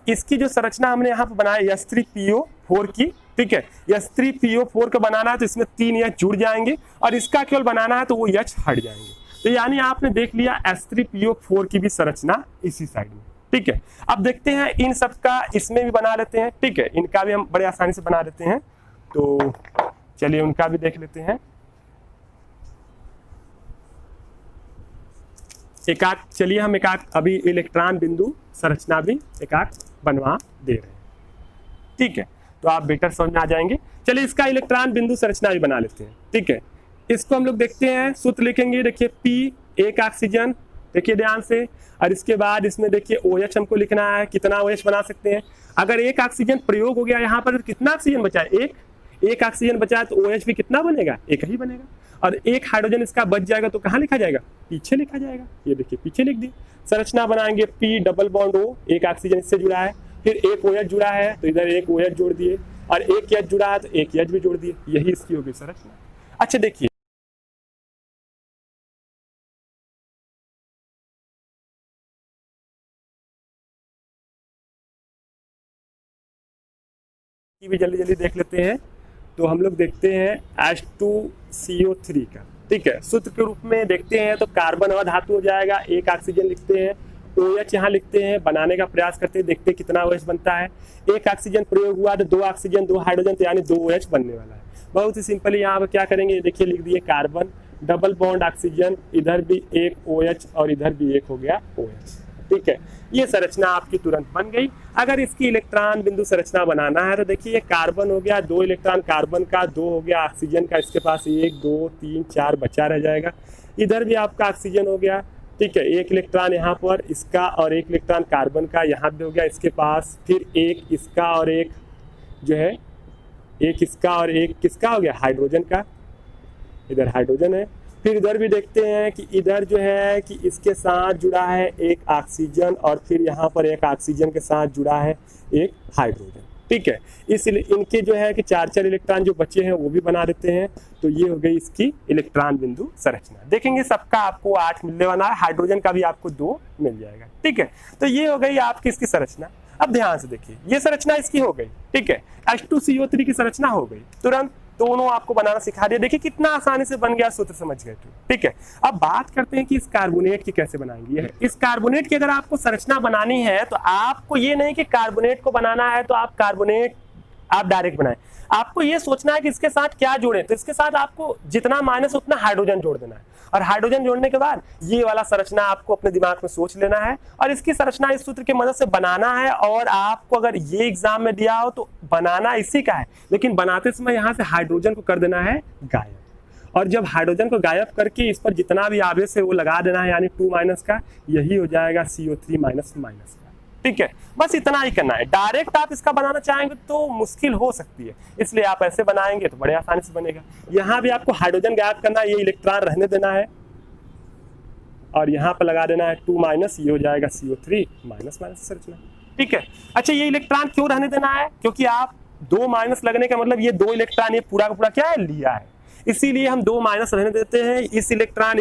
Speaker 1: इसकी जो संरचना हमने यहाँ पर बनाया H3PO4 की, ठीक है, H3PO4 का बनाना है तो इसमें 3 H जुड़ जाएंगे, और इसका केवल बनाना है तो वो H हट जाएंगे, तो यानी आपने देख लिया H3PO4 की भी संरचना इसी साइड में, ठीक है। अब देखते हैं इन सब का इसमें भी बना लेते हैं, ठीक है, इनका भी हम बड़े आसानी से बना देते हैं, तो चलिए उनका भी देख लेते हैं। चलिए हम एक अभी इलेक्ट्रॉन बिंदु संरचना भी एक बनवा दे रहे हैं, ठीक है, तो आप बेटर समझ में आ जाएंगे। चलिए इसका इलेक्ट्रॉन बिंदु संरचना भी बना लेते हैं, ठीक है। इसको हम लोग देखते हैं, सूत्र लिखेंगे, देखिए P एक ऑक्सीजन, देखिए ध्यान से, और इसके बाद इसमें देखिए OH हमको लिखना है, कितना OH बना सकते हैं। अगर एक ऑक्सीजन प्रयोग हो गया यहाँ पर, कितना ऑक्सीजन बचा है, एक ऑक्सीजन बचा है, तो OH भी कितना बनेगा, एक ही बनेगा, और एक हाइड्रोजन इसका बच जाएगा तो कहाँ लिखा जाएगा, पीछे लिखा जाएगा, ये देखिए पीछे लिख दी। संरचना बनाएंगे P डबल बॉन्ड O, एक ऑक्सीजन इससे जुड़ा है, फिर एक OH जुड़ा है तो इधर एक OH जोड़ दिए, और एक H जुड़ा है तो एक H भी जोड़ दिए, यही इसकी होगी संरचना। अच्छा देखिए ये भी जल्दी जल्दी देख लेते हैं। तो हम लोग देखते हैं H2CO3 का, ठीक है, सूत्र के रूप में देखते हैं तो कार्बन और धातु हो जाएगा, एक ऑक्सीजन लिखते हैं, OH यहाँ लिखते हैं, बनाने का प्रयास करते हैं, देखते हैं कितना OH बनता है। एक ऑक्सीजन प्रयोग हुआ तो 2 ऑक्सीजन 2 हाइड्रोजन, तो यानी 2 OH बनने वाला है। बहुत ही सिंपली यहाँ पर क्या करेंगे, देखिए लिख दिए कार्बन, डबल बॉन्ड ऑक्सीजन, इधर भी एक OH और इधर भी एक हो गया OH, ठीक है। ये संरचना आपकी तुरंत बन गई। अगर इसकी इलेक्ट्रॉन बिंदु संरचना बनाना है तो देखिए ये कार्बन हो गया, 2 इलेक्ट्रॉन कार्बन का, 2 हो गया ऑक्सीजन का, इसके पास 1 2 3 4 बचा रह जाएगा। इधर भी आपका ऑक्सीजन हो गया, ठीक है, 1 इलेक्ट्रॉन यहाँ पर इसका और 1 इलेक्ट्रॉन कार्बन का यहाँ भी हो गया इसके पास, फिर 1 इसका और 1 जो है, 1 इसका और 1 किसका हो गया, हाइड्रोजन का, इधर हाइड्रोजन है। फिर इधर भी देखते हैं कि इधर जो है कि इसके साथ जुड़ा है एक ऑक्सीजन और फिर यहाँ पर एक ऑक्सीजन के साथ जुड़ा है एक हाइड्रोजन, ठीक है। इसलिए इनके जो है कि 4 इलेक्ट्रॉन जो बचे हैं वो भी बना देते हैं। तो ये हो गई इसकी इलेक्ट्रॉन बिंदु संरचना। देखेंगे सबका आपको 8 मिलने वाला है, हाइड्रोजन का भी आपको 2 मिल जाएगा, ठीक है। तो ये हो गई आपकी इसकी संरचना। अब ध्यान से देखिए, ये संरचना इसकी हो गई, ठीक है, H2CO3 की संरचना हो गई, तुरंत दोनों आपको बनाना सिखा दिया। देखिए कितना आसानी से बन गया, सूत्र समझ गए तो, ठीक है। अब बात करते हैं कि इस कार्बोनेट की कैसे बनाएंगे। इस कार्बोनेट की अगर आपको संरचना बनानी है तो आपको ये नहीं कि कार्बोनेट को बनाना है तो आप कार्बोनेट आप डायरेक्ट बनाएं, आपको ये सोचना है कि इसके साथ क्या जोड़े। तो इसके साथ आपको जितना माइनस उतना हाइड्रोजन जोड़ देना है, और हाइड्रोजन जोड़ने के बाद ये वाला संरचना आपको अपने दिमाग में सोच लेना है और इसकी संरचना इस सूत्र की मदद से बनाना है। और आपको अगर ये एग्जाम में दिया हो तो बनाना इसी का है, लेकिन बनाते समय यहाँ से हाइड्रोजन को कर देना है गायब, और जब हाइड्रोजन को गायब करके इस पर जितना भी आवेश है वो लगा देना है, यानी 2 माइनस का, यही हो जाएगा CO3 माइनस माइनस का, ठीक है। बस इतना ही करना है। डायरेक्ट आप इसका बनाना चाहेंगे तो मुश्किल हो सकती है, इसलिए आप ऐसे बनाएंगे तो बड़े आसानी से बनेगा। यहाँ भी आपको हाइड्रोजन गायब करना है, ये इलेक्ट्रॉन रहने देना है और यहाँ पर लगा देना है 2 माइनस, ये हो जाएगा CO3 माइनस माइनस संरचना, ठीक है। अच्छा, ये इलेक्ट्रॉन क्यों रहने देना है, क्योंकि आप 2 माइनस लगने का मतलब ये 2 इलेक्ट्रॉन ये पूरा का पूरा क्या है, लिया है, इसीलिए हम 2 माइनस रहने देते हैं। इस इलेक्ट्रॉन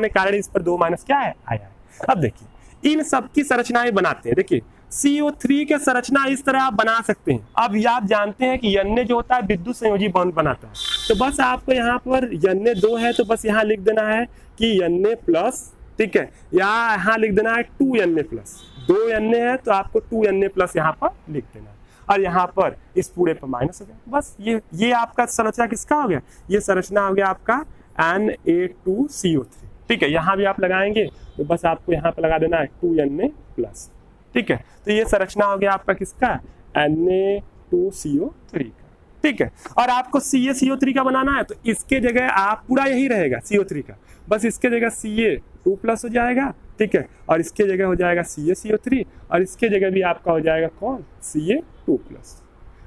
Speaker 1: के कारण इस पर 2 माइनस क्या है, आया है। अब देखिए इन सब की संरचनाएं बनाते हैं। देखिए CO3 के संरचना इस तरह आप बना सकते हैं। अब आप जानते हैं कि Na जो होता है विद्युत संयोजी बॉन्ड बनाता है, तो बस आपको यहाँ पर Na 2 है तो बस यहाँ लिख देना है कि Na प्लस, ठीक है, यहाँ लिख देना है 2Na प्लस, 2 Na है तो आपको 2Na प्लस यहाँ पर लिख देना है, और यहाँ पर इस पूरे पर माइनस हो गया। बस ये आपका संरचना किसका हो गया, ये संरचना हो गया आपका Na2CO3, ठीक है। यहाँ भी आप लगाएंगे तो बस आपको यहाँ पर लगा देना है 2Na प्लस, ठीक है। तो ये संरचना हो गया आपका किसका, Na2CO3 का, ठीक है। और आपको CaCO3 का बनाना है तो इसके जगह आप पूरा यही रहेगा CO3 का, बस इसके जगह Ca2 प्लस हो जाएगा, ठीक है, और इसके जगह हो जाएगा CaCO3, और इसके जगह भी आपका हो जाएगा कौन, Ca2 प्लस,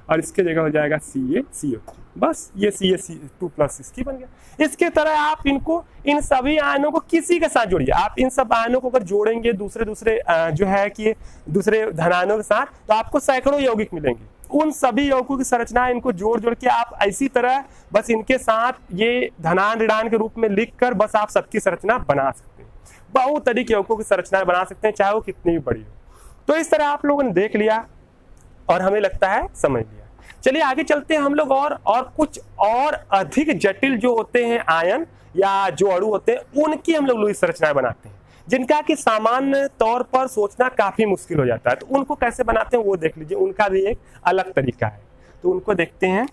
Speaker 1: और इसके जगह हो जाएगा CaCO3, बस ये Ca2 प्लस इसकी बन गया। इसके तरह आप इनको, इन सभी आयनों को किसी के साथ जोड़िए। आप इन सब आयनों को अगर जोड़ेंगे दूसरे जो है कि दूसरे धनायनों के साथ, तो आपको सैकड़ों यौगिक मिलेंगे। उन सभी यौगिकों की संरचना इनको जोड़ के आप ऐसी तरह बस इनके साथ ये धनायन ऋणायन के रूप में लिख कर बस आप सबकी संरचना बना सकते हैं। बहुत अधिक यौगिकों की संरचना बना सकते हैं, चाहे वो कितनी भी बड़ी हो। तो इस तरह आप लोगों ने देख लिया और हमें लगता है समझ लिया। चलिए आगे चलते हैं हम लोग, और कुछ और अधिक जटिल जो होते हैं आयन या जो अणु होते हैं उनकी हम लोग लुईस संरचनाएं बनाते हैं, जिनका कि सामान्य तौर पर सोचना काफी मुश्किल हो जाता है। तो उनको कैसे बनाते हैं वो देख लीजिए, उनका भी एक अलग तरीका है, तो उनको देखते हैं।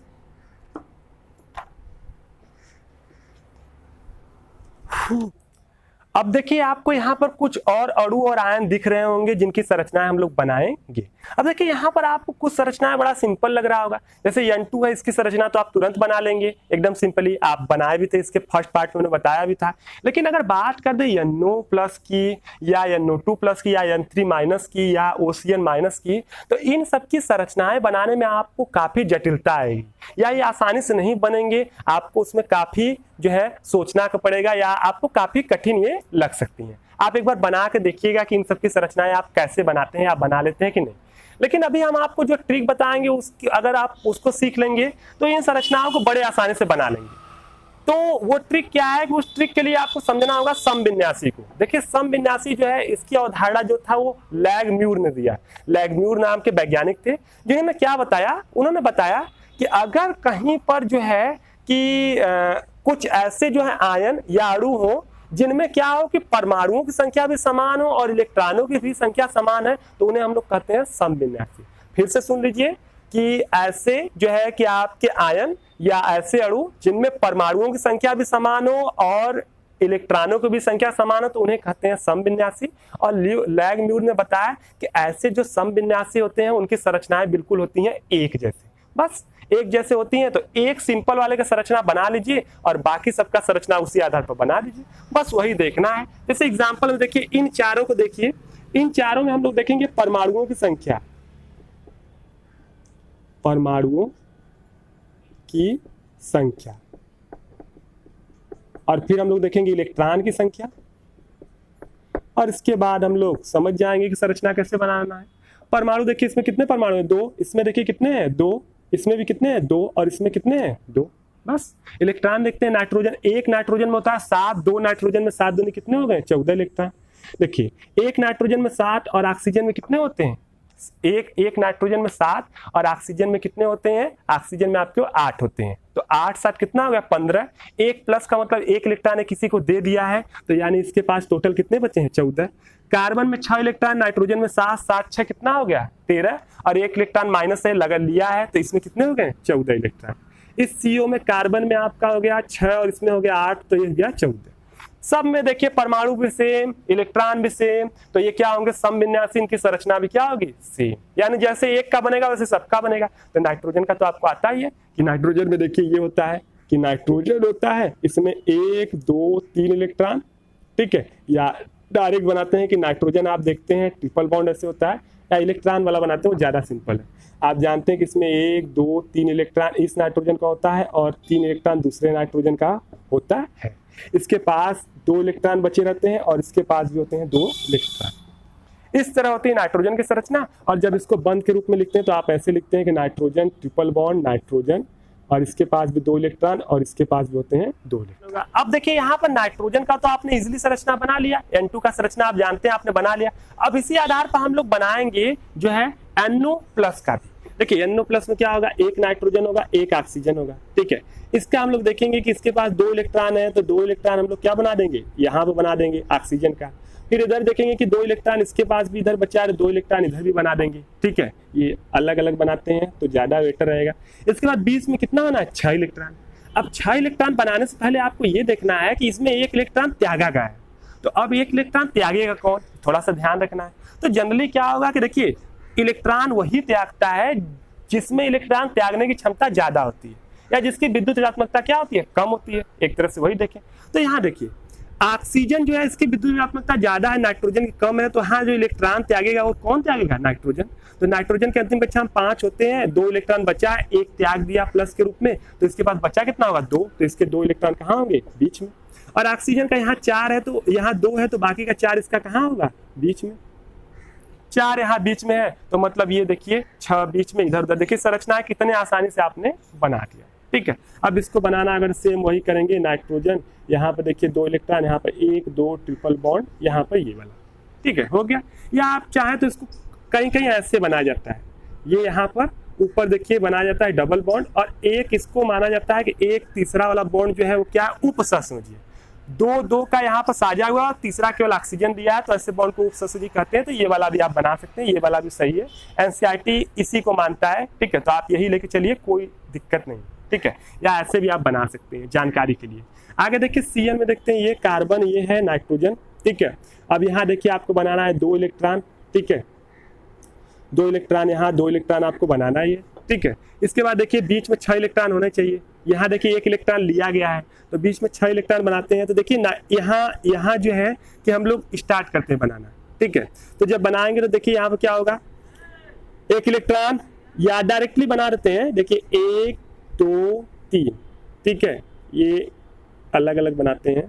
Speaker 1: अब देखिए आपको यहाँ पर कुछ और अणु और आयन दिख रहे होंगे जिनकी संरचनाएं हम लोग बनाएंगे। अब देखिए यहाँ पर आपको कुछ संरचनाएं बड़ा सिंपल लग रहा होगा, जैसे N2 है, इसकी संरचना तो आप तुरंत बना लेंगे एकदम सिंपली, आप बनाए भी थे, इसके फर्स्ट पार्ट में उन्होंने बताया भी था। लेकिन अगर बात कर दे NO प्लस की या NO2 प्लस की या N3 माइनस की या OCN माइनस की, तो इन सब की संरचनाएं बनाने में आपको काफी जटिलता आएगी, या ये आसानी से नहीं बनेंगे, आपको उसमें काफी जो है सोचना पड़ेगा, या आपको काफी कठिन ये लग सकती हैं। आप एक बार बना के देखिएगा कि इन सब की संरचनाएं आप कैसे बनाते हैं, आप बना लेते हैं कि नहीं। लेकिन अभी हम आपको जो ट्रिक बताएंगे उसकी अगर आप उसको सीख लेंगे तो इन संरचनाओं को बड़े आसानी से बना लेंगे, तो वो ट्रिक क्या है कि उस ट्रिक के लिए आपको समझना होगा समविन्यासी को। देखिए समविन्यासी जो है इसकी अवधारणा जो था वो लैगम्यूर ने दिया। लैगम्यूर नाम के वैज्ञानिक थे जिन्होंने क्या बताया, उन्होंने बताया कि अगर कहीं पर जो है कि कुछ ऐसे जो है आयन या अणु हो जिनमें क्या हो कि परमाणुओं की संख्या भी समान हो और इलेक्ट्रॉनों की भी संख्या समान है, तो उन्हें हम लोग कहते हैं समविन्यासी। फिर से सुन लीजिए कि ऐसे जो है कि आपके आयन या ऐसे अणु जिनमें परमाणुओं की संख्या भी समान हो और इलेक्ट्रॉनों की भी संख्या समान हो, तो उन्हें कहते हैं समविन्यासी। और लैगम्यूर ने बताया कि ऐसे जो समविन्यासी होते हैं उनकी संरचनाएं बिल्कुल होती हैं एक जैसे, बस एक जैसे होती हैं। तो एक सिंपल वाले का संरचना बना लीजिए और बाकी सबका संरचना उसी आधार पर बना लीजिए, बस वही देखना है। जैसे एग्जांपल में देखिए इन चारों को देखिए, इन चारों में हम लोग देखेंगे परमाणुओं की संख्या, परमाणुओं की संख्या, और फिर हम लोग देखेंगे इलेक्ट्रॉन की संख्या, और इसके बाद हम लोग समझ जाएंगे कि संरचना कैसे बनाना है। परमाणु देखिए इसमें कितने परमाणु हैं, 2, इसमें देखिए कितने हैं, 2, इसमें भी कितने हैं, 2, और इसमें कितने हैं, 2, बस। इलेक्ट्रॉन देखते हैं, नाइट्रोजन, एक नाइट्रोजन में होता है 7, 2 नाइट्रोजन में 7 दूनी कितने हो गए, 14 इलेक्ट्रॉन। देखिए एक नाइट्रोजन में 7 और ऑक्सीजन में कितने होते हैं, एक नाइट्रोजन में 7 और ऑक्सीजन में कितने होते हैं, ऑक्सीजन में आपके 8 होते हैं। तो 8 7 कितना हो गया, 15। एक प्लस का मतलब एक इलेक्ट्रॉन ने किसी को दे दिया है, तो यानी इसके पास टोटल कितने बचे हैं, 14। कार्बन में 6 इलेक्ट्रॉन, नाइट्रोजन में 7, 7 6 कितना हो गया, 13, और एक इलेक्ट्रॉन माइनस है लगा लिया है, तो इसमें कितने हो गए, 14 इलेक्ट्रॉन। इस CO में कार्बन में आपका हो गया 6 और इसमें हो गया 8, तो ये हो गया 14। सब में देखिए परमाणु भी सेम, इलेक्ट्रॉन भी सेम, तो ये क्या होंगे, समविन्यासी, इनकी संरचना भी क्या होगी, सेम। यानी जैसे एक का बनेगा वैसे सबका बनेगा। तो नाइट्रोजन का तो आपको आता ही है कि नाइट्रोजन में देखिए ये होता है कि नाइट्रोजन होता है, इसमें 1 2 3 इलेक्ट्रॉन, ठीक है। या डायरेक्ट बनाते हैं कि नाइट्रोजन आप देखते हैं ट्रिपल बॉन्ड ऐसे होता है, या इलेक्ट्रॉन वाला बनाते हैं वो ज्यादा सिंपल है। आप जानते हैं कि इसमें 1 2 3 इलेक्ट्रॉन इस नाइट्रोजन का होता है और 3 इलेक्ट्रॉन दूसरे नाइट्रोजन का होता है। इसके पास 2 इलेक्ट्रॉन बचे रहते हैं और इसके पास भी होते हैं 2 इलेक्ट्रॉन। इस तरह होती है नाइट्रोजन की संरचना। और जब इसको बंद के रूप में लिखते हैं तो आप ऐसे लिखते हैं कि नाइट्रोजन ट्रिपल बॉन्ड नाइट्रोजन, और इसके पास भी 2 इलेक्ट्रॉन और इसके पास भी होते हैं 2 इलेक्ट्रॉन। अब देखिए यहाँ पर नाइट्रोजन का तो आपने इजीली संरचना बना लिया, N2 का संरचना आप जानते हैं आपने बना लिया। अब इसी आधार पर हम लोग बनाएंगे जो है NO+ का भी। देखिए NO+ में क्या होगा, एक नाइट्रोजन होगा, एक ऑक्सीजन होगा, ठीक है। इसका हम लोग देखेंगे कि इसके पास 2 इलेक्ट्रॉन है, तो 2 इलेक्ट्रॉन हम लोग क्या बना देंगे, यहाँ पे बना देंगे ऑक्सीजन का। फिर इधर देखेंगे कि 2 इलेक्ट्रॉन इसके पास भी इधर बचा है, 2 इलेक्ट्रॉन इधर भी बना देंगे, ठीक है। ये अलग अलग बनाते हैं तो ज्यादा बेटर रहेगा। इसके बाद बीच में कितना होना है, 6 इलेक्ट्रॉन। अब 6 इलेक्ट्रॉन बनाने से पहले आपको ये देखना है कि इसमें 1 इलेक्ट्रॉन त्यागा गया है, तो अब 1 इलेक्ट्रॉन त्यागेगा कौन, थोड़ा सा ध्यान रखना है। तो जनरली क्या होगा कि देखिए इलेक्ट्रॉन वही त्यागता है जिसमें इलेक्ट्रॉन त्यागने की क्षमता ज्यादा होती है, या जिसकी विद्युत ऋणात्मकता क्या होती है, कम होती है। एक तरह से वही देखें तो यहाँ देखिए ऑक्सीजन जो है इसकी विद्युत ऋणात्मकता ज्यादा है, नाइट्रोजन की कम है, तो हाँ जो इलेक्ट्रॉन त्यागेगा वो कौन त्यागेगा, नाइट्रोजन। तो नाइट्रोजन के अंतिम कक्षा में 5 होते हैं, 2 इलेक्ट्रॉन बचा, एक त्याग दिया प्लस के रूप में, तो इसके पास बचा कितना होगा, 2, तो इसके 2 इलेक्ट्रॉन कहाँ होंगे, बीच में। और ऑक्सीजन का यहाँ 4 है, तो यहाँ 2 है, तो बाकी का 4 इसका कहाँ होगा, बीच में। 4 यहाँ बीच में है, तो मतलब ये देखिए 6 बीच में, इधर उधर देखिए संरचना कितने आसानी से आपने बना दिया, ठीक है। अब इसको बनाना अगर सेम वही करेंगे, नाइट्रोजन यहाँ पर देखिए 2 इलेक्ट्रॉन, यहाँ पर 1 2 ट्रिपल बॉन्ड, यहाँ पर ये वाला, ठीक है, हो गया। या आप चाहे तो इसको कहीं कहीं ऐसे बनाया जाता है, ये यहाँ पर ऊपर देखिए बनाया जाता है डबल बॉन्ड, और एक इसको माना जाता है कि एक तीसरा वाला बॉन्ड जो है वो क्या, उपसहसंयोजी है। 2 का यहाँ पर साझा हुआ, तीसरा केवल ऑक्सीजन दिया है, तो ऐसे बॉन्ड को उपसहसंयोजी कहते हैं। तो ये वाला भी आप बना सकते हैं, ये वाला भी सही है, NCERT इसी को मानता है, ठीक है। तो आप यही लेके चलिए, कोई दिक्कत नहीं, ठीक है। या ऐसे भी आप बना सकते हैं जानकारी के लिए। आगे देखिए CN में देखते हैं, ये कार्बन, ये है नाइट्रोजन, ठीक है। अब यहाँ देखिए आपको बनाना है 2 इलेक्ट्रॉन, ठीक है, 2 इलेक्ट्रॉन, यहाँ 2 इलेक्ट्रॉन आपको बनाना है, ठीक है। इसके बाद देखिए बीच में 6 इलेक्ट्रॉन होने चाहिए, यहाँ देखिए 1 इलेक्ट्रॉन लिया गया है, तो बीच में 6 इलेक्ट्रॉन बनाते हैं। तो देखिए यहाँ जो है कि हम लोग स्टार्ट करते हैं बनाना, ठीक है। तो जब बनाएंगे तो देखिए यहाँ पर क्या होगा, 1 इलेक्ट्रॉन, या डायरेक्टली बना देते हैं, देखिए 1 2 3, ठीक है, ये अलग अलग बनाते हैं,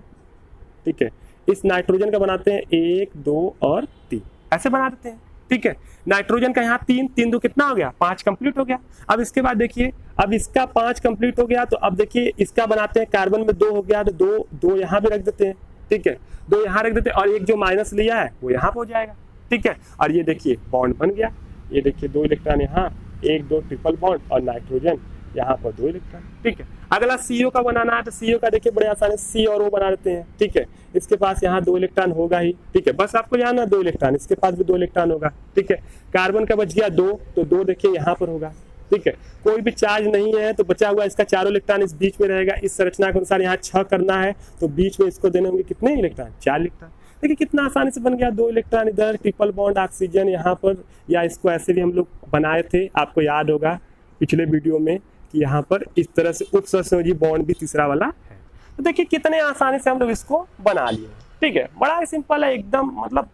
Speaker 1: ठीक है। इस नाइट्रोजन का बनाते हैं 1 2 और 3, ऐसे बना देते हैं, ठीक है। नाइट्रोजन का यहाँ 3 3 2 कितना हो गया 5 कंप्लीट हो गया। अब इसके बाद देखिए, अब इसका 5 कंप्लीट हो गया, तो अब देखिए इसका बनाते हैं, कार्बन में 2 हो गया तो 2 यहाँ भी रख देते हैं, ठीक है, 2 यहाँ रख देते हैं और एक जो माइनस लिया है वो यहाँ पे हो जाएगा, ठीक है। और ये देखिए बॉन्ड बन गया, ये देखिए 2 इलेक्ट्रॉन यहाँ, 1 2 ट्रिपल बॉन्ड और नाइट्रोजन यहाँ पर 2 इलेक्ट्रॉन, ठीक है। अगला CO का बनाना है तो CO का देखिए बड़े आसानी से C और O बना देते हैं, ठीक है। इसके पास यहाँ 2 इलेक्ट्रॉन होगा ही, ठीक है, बस आपको जानना 2 इलेक्ट्रॉन, इसके पास भी 2 इलेक्ट्रॉन होगा, ठीक है। कार्बन का बच गया 2, तो 2 देखिए यहाँ पर होगा, ठीक है। कोई भी चार्ज नहीं है तो बचा हुआ इसका चारों इलेक्ट्रॉन इस बीच में रहेगा। इस संरचना के अनुसार यहाँ 6 करना है तो बीच में इसको देने होंगे कितने इलेक्ट्रॉन 4 इलेक्ट्रॉन। देखिए कितना आसानी से बन गया, 2 इलेक्ट्रॉन इधर, ट्रिपल बॉन्ड ऑक्सीजन यहाँ पर, या इसको ऐसे भी हम लोग बनाए थे, आपको याद होगा पिछले वीडियो में कि यहाँ पर इस तरह से उपसहसंयोजी बॉन्ड भी तीसरा वाला है। तो देखिए कितने आसानी से हम लोग इसको बना लिए, ठीक है, बड़ा ही सिंपल है एकदम, मतलब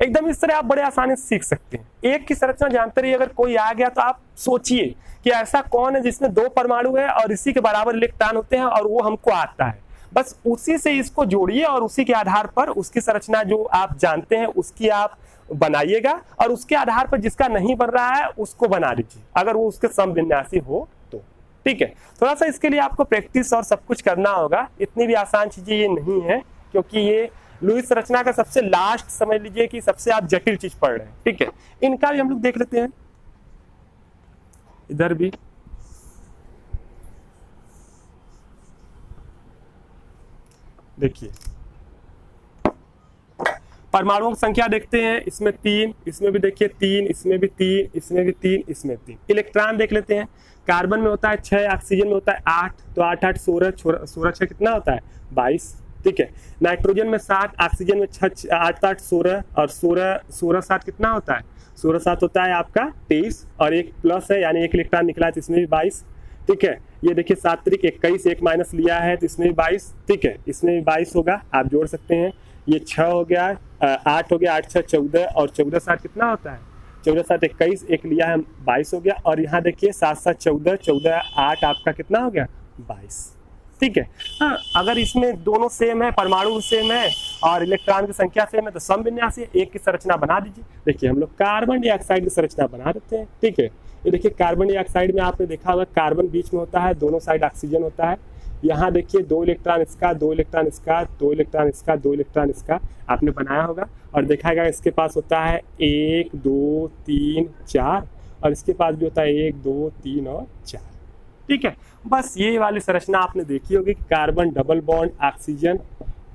Speaker 1: एकदम इस तरह आप बड़े आसानी से सीख सकते हैं। एक की संरचना जानते रहिए, अगर कोई आ गया तो आप सोचिए कि ऐसा कौन है जिसमें 2 परमाणु है और इसी के बराबर इलेक्ट्रॉन होते हैं और वो हमको आता है, बस उसी से इसको जोड़िए और उसी के आधार पर उसकी संरचना जो आप जानते हैं उसकी आप बनाइएगा और उसके आधार पर जिसका नहीं बन रहा है उसको बना लीजिए, अगर वो उसके समविन्यासी हो तो, ठीक है। थोड़ा सा इसके लिए आपको प्रैक्टिस और सब कुछ करना होगा, इतनी भी आसान चीजें ये नहीं है, क्योंकि ये लुईस संरचना का सबसे लास्ट समझ लीजिए कि सबसे आप जटिल चीज पढ़ रहे हैं, ठीक है। इनका भी हम लोग देख लेते हैं, इधर भी देखिए परमाणुओं की संख्या देखते हैं, इसमें 3, इसमें भी देखिए 3, इसमें भी 3, इसमें भी 3, इसमें 3। इलेक्ट्रॉन देख लेते हैं, कार्बन में होता है 6, ऑक्सीजन में होता है 8, तो 8 8 16 16 6 कितना होता है 22, ठीक है। नाइट्रोजन में 7, ऑक्सीजन में 6 8 8 16 और 16 7 कितना होता है 16 7 होता है आपका 23 और एक प्लस है यानी 1 इलेक्ट्रॉन निकला है तो इसमें भी 22, ठीक है। ये देखिए 7 त्रिक 21, 1 माइनस लिया है तो इसमें भी 22, ठीक है, इसमें भी 22 होगा, आप जोड़ सकते हैं। ये 6 हो गया, 8 हो गया, 8 6 14 और 14 7 कितना होता है 14 7 21, एक लिया है 22 हो गया। और यहाँ देखिए 7 7 14 14 8 आपका कितना हो गया 22, ठीक है। हाँ, अगर इसमें दोनों सेम है, परमाणु सेम है और इलेक्ट्रॉन की संख्या सेम है तो समविन्यासी एक की संरचना बना दीजिए। देखिए हम लोग कार्बन डाइऑक्साइड की संरचना बना देते हैं, ठीक है। ये देखिए कार्बन डाइऑक्साइड में आपने देखा होगा कार्बन बीच में होता है, दोनों साइड ऑक्सीजन होता है। यहाँ देखिए 2 इलेक्ट्रॉन इसका, 2 इलेक्ट्रॉन इसका, 2 इलेक्ट्रॉन इसका, 2 इलेक्ट्रॉन इसका, आपने बनाया होगा और देखा होगा इसके पास होता है 1 2 3 4 और इसके पास भी होता है 1 2 3 और 4, ठीक है। बस ये वाली संरचना आपने देखी होगी कि carbon double bond oxygen,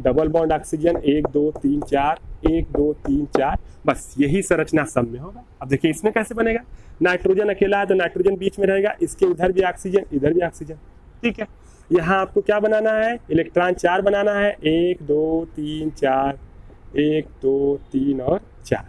Speaker 1: double bond oxygen 1 2 3 4, 1 2 3 4, बस यही संरचना सब में होगा। अब देखिए इसमें कैसे बनेगा, नाइट्रोजन अकेला है तो नाइट्रोजन बीच में रहेगा, इसके इधर भी ऑक्सीजन इधर भी ऑक्सीजन, ठीक है। यहाँ आपको क्या बनाना है, इलेक्ट्रॉन 4 बनाना है, 1 2 3 4, 1 2 3 और 4,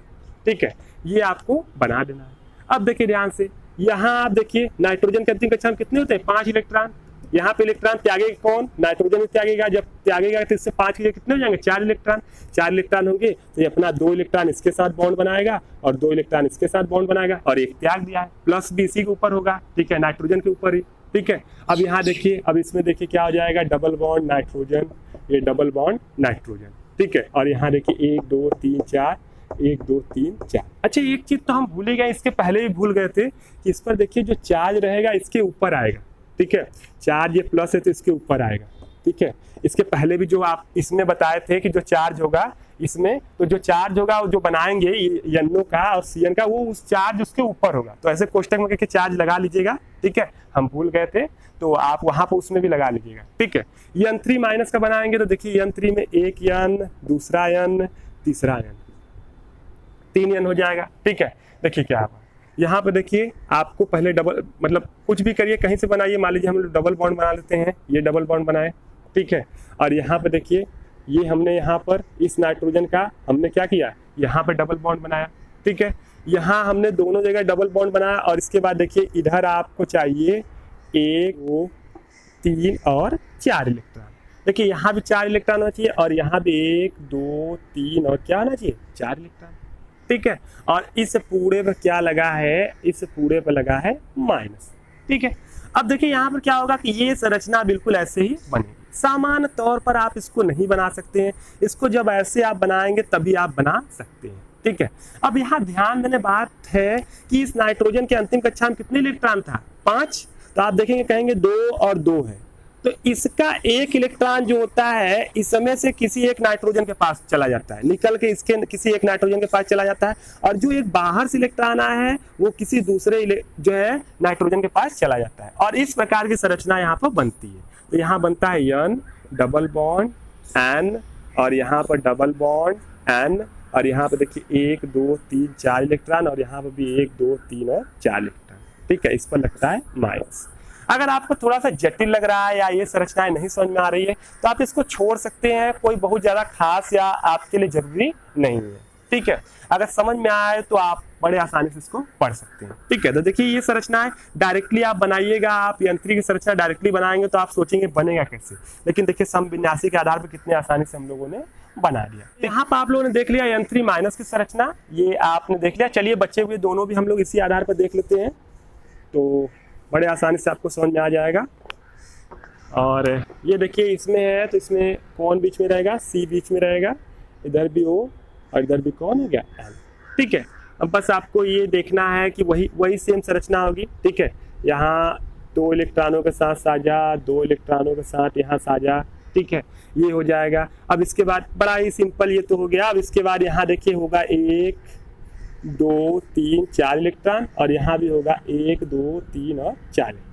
Speaker 1: ठीक है, ये आपको बना देना है। अब देखिए ध्यान से, यहाँ आप देखिए नाइट्रोजन के अंतिम कक्षा में कितने होते हैं 5 इलेक्ट्रॉन, यहाँ पे इलेक्ट्रॉन त्यागेगा कौन, नाइट्रोजन त्यागेगा, जब त्यागेगा तो इससे 5 के कितने हो जाएंगे 4 इलेक्ट्रॉन, 4 इलेक्ट्रॉन होंगे तो ये अपना 2 इलेक्ट्रॉन इसके साथ बॉन्ड बनाएगा और 2 इलेक्ट्रॉन इसके साथ बॉन्ड बनाएगा और एक त्याग दिया है, प्लस भी इसी के ऊपर होगा, ठीक है, नाइट्रोजन के ऊपर ही, ठीक है। अब यहाँ देखिए, अब इसमें देखिए क्या हो जाएगा, डबल बॉन्ड नाइट्रोजन, ये डबल बॉन्ड नाइट्रोजन, ठीक है। और यहाँ देखिए 1 2 3 4, 1 2 3 4। अच्छा एक चीज तो हम भूल गए, इसके पहले भी भूल गए थे कि इस पर देखिए जो चार्ज रहेगा इसके ऊपर आएगा, ठीक है, चार्ज ये प्लस है तो इसके ऊपर आएगा, ठीक है। इसके पहले भी जो आप इसमें बताए थे कि जो चार्ज होगा इसमें, तो जो चार्ज होगा जो बनाएंगे NO का और CN का, वो उस चार्ज उसके ऊपर होगा, तो ऐसे कोष्टक में करके चार्ज लगा लीजिएगा, ठीक है, हम भूल गए थे तो आप वहां पर उसमें भी लगा लीजिएगा, ठीक है। N3 माइनस का बनाएंगे तो देखिए N3 में एक N, दूसरा N, तीसरा N, 3 N हो जाएगा, ठीक है। देखिए क्या होगा, यहाँ पे देखिए आपको पहले डबल, मतलब कुछ भी करिए कहीं से बनाइए, मान लीजिए हम लोग डबल बॉन्ड बना लेते हैं, ये डबल बॉन्ड बनाए, ठीक है। और यहाँ पे देखिए ये हमने यहाँ पर इस नाइट्रोजन का हमने क्या किया, यहाँ पे डबल बॉन्ड बनाया, ठीक है। यहाँ हमने दोनों जगह डबल बॉन्ड बनाया और इसके बाद देखिए इधर आपको चाहिए 1 2 3 और 4 इलेक्ट्रॉन, देखिए यहाँ भी 4 इलेक्ट्रॉन होना चाहिए और यहाँ भी 1 2 3 और क्या होना चाहिए 4 इलेक्ट्रॉन, ठीक है। और इस पूरे पर क्या लगा है, इस पूरे पर लगा है माइनस, ठीक है। अब देखिए यहाँ पर क्या होगा कि ये संरचना बिल्कुल ऐसे ही बनेगी। सामान्य तौर पर आप इसको नहीं बना सकते हैं, इसको जब ऐसे आप बनाएंगे तभी आप बना सकते हैं, ठीक है। अब यहाँ ध्यान देने बात है कि इस नाइट्रोजन के अंतिम कक्षा में कितने इलेक्ट्रॉन था, 5। तो आप देखेंगे कहेंगे 2 और 2 है, तो इसका एक इलेक्ट्रॉन जो होता है इस समय से किसी एक नाइट्रोजन के पास चला जाता है, निकल के इसके किसी एक नाइट्रोजन के पास चला जाता है, और जो एक बाहर से इलेक्ट्रॉन आया है वो किसी दूसरे जो है नाइट्रोजन के पास चला जाता है, और इस प्रकार की संरचना यहाँ पर बनती है। तो यहाँ बनता है N डबल बॉन्ड N, और यहाँ पर डबल बॉन्ड N, और यहाँ पर देखिए 1 2 3 4 इलेक्ट्रॉन, और यहाँ पर भी 1 2 3 और 4 इलेक्ट्रॉन, ठीक है। इस पर लगता है माइनस। अगर आपको थोड़ा सा जटिल लग रहा है या ये संरचनाएं नहीं समझ में आ रही है तो आप इसको छोड़ सकते हैं, कोई बहुत ज्यादा खास या आपके लिए जरूरी नहीं है, ठीक है। अगर समझ में आए तो आप बड़े आसानी से इसको पढ़ सकते हैं, ठीक है। तो देखिए ये संरचनाएं डायरेक्टली आप बनाइएगा, आप यंत्रिक संरचना डायरेक्टली बनाएंगे तो आप सोचेंगे बनेगा कैसे, लेकिन देखिए समविन्यासी के आधार पर कितने आसानी से हम लोगों ने बना दिया। यहाँ पर आप लोगों ने देख लिया यंत्री माइनस की संरचना, ये आपने देख लिया। चलिए बच्चे हुए दोनों भी हम लोग इसी आधार पर देख लेते हैं, तो बड़े आसानी से आपको समझ में आ जाएगा। और ये देखिए इसमें है तो इसमें कौन बीच में रहेगा, C बीच में रहेगा, इधर भी O और इधर भी कौन हो गया N, ठीक है। अब बस आपको ये देखना है कि वही सेम संरचना होगी, ठीक है। यहाँ 2 इलेक्ट्रॉनों के साथ साझा, 2 इलेक्ट्रॉनों के साथ यहाँ साझा, ठीक है, ये हो जाएगा। अब इसके बाद बड़ा ही सिंपल ये तो हो गया। अब इसके बाद यहाँ देखिए होगा 1 2 3 4 इलेक्ट्रॉन, और यहाँ भी होगा 1 2 3 और 4 इलेक्ट्रॉन।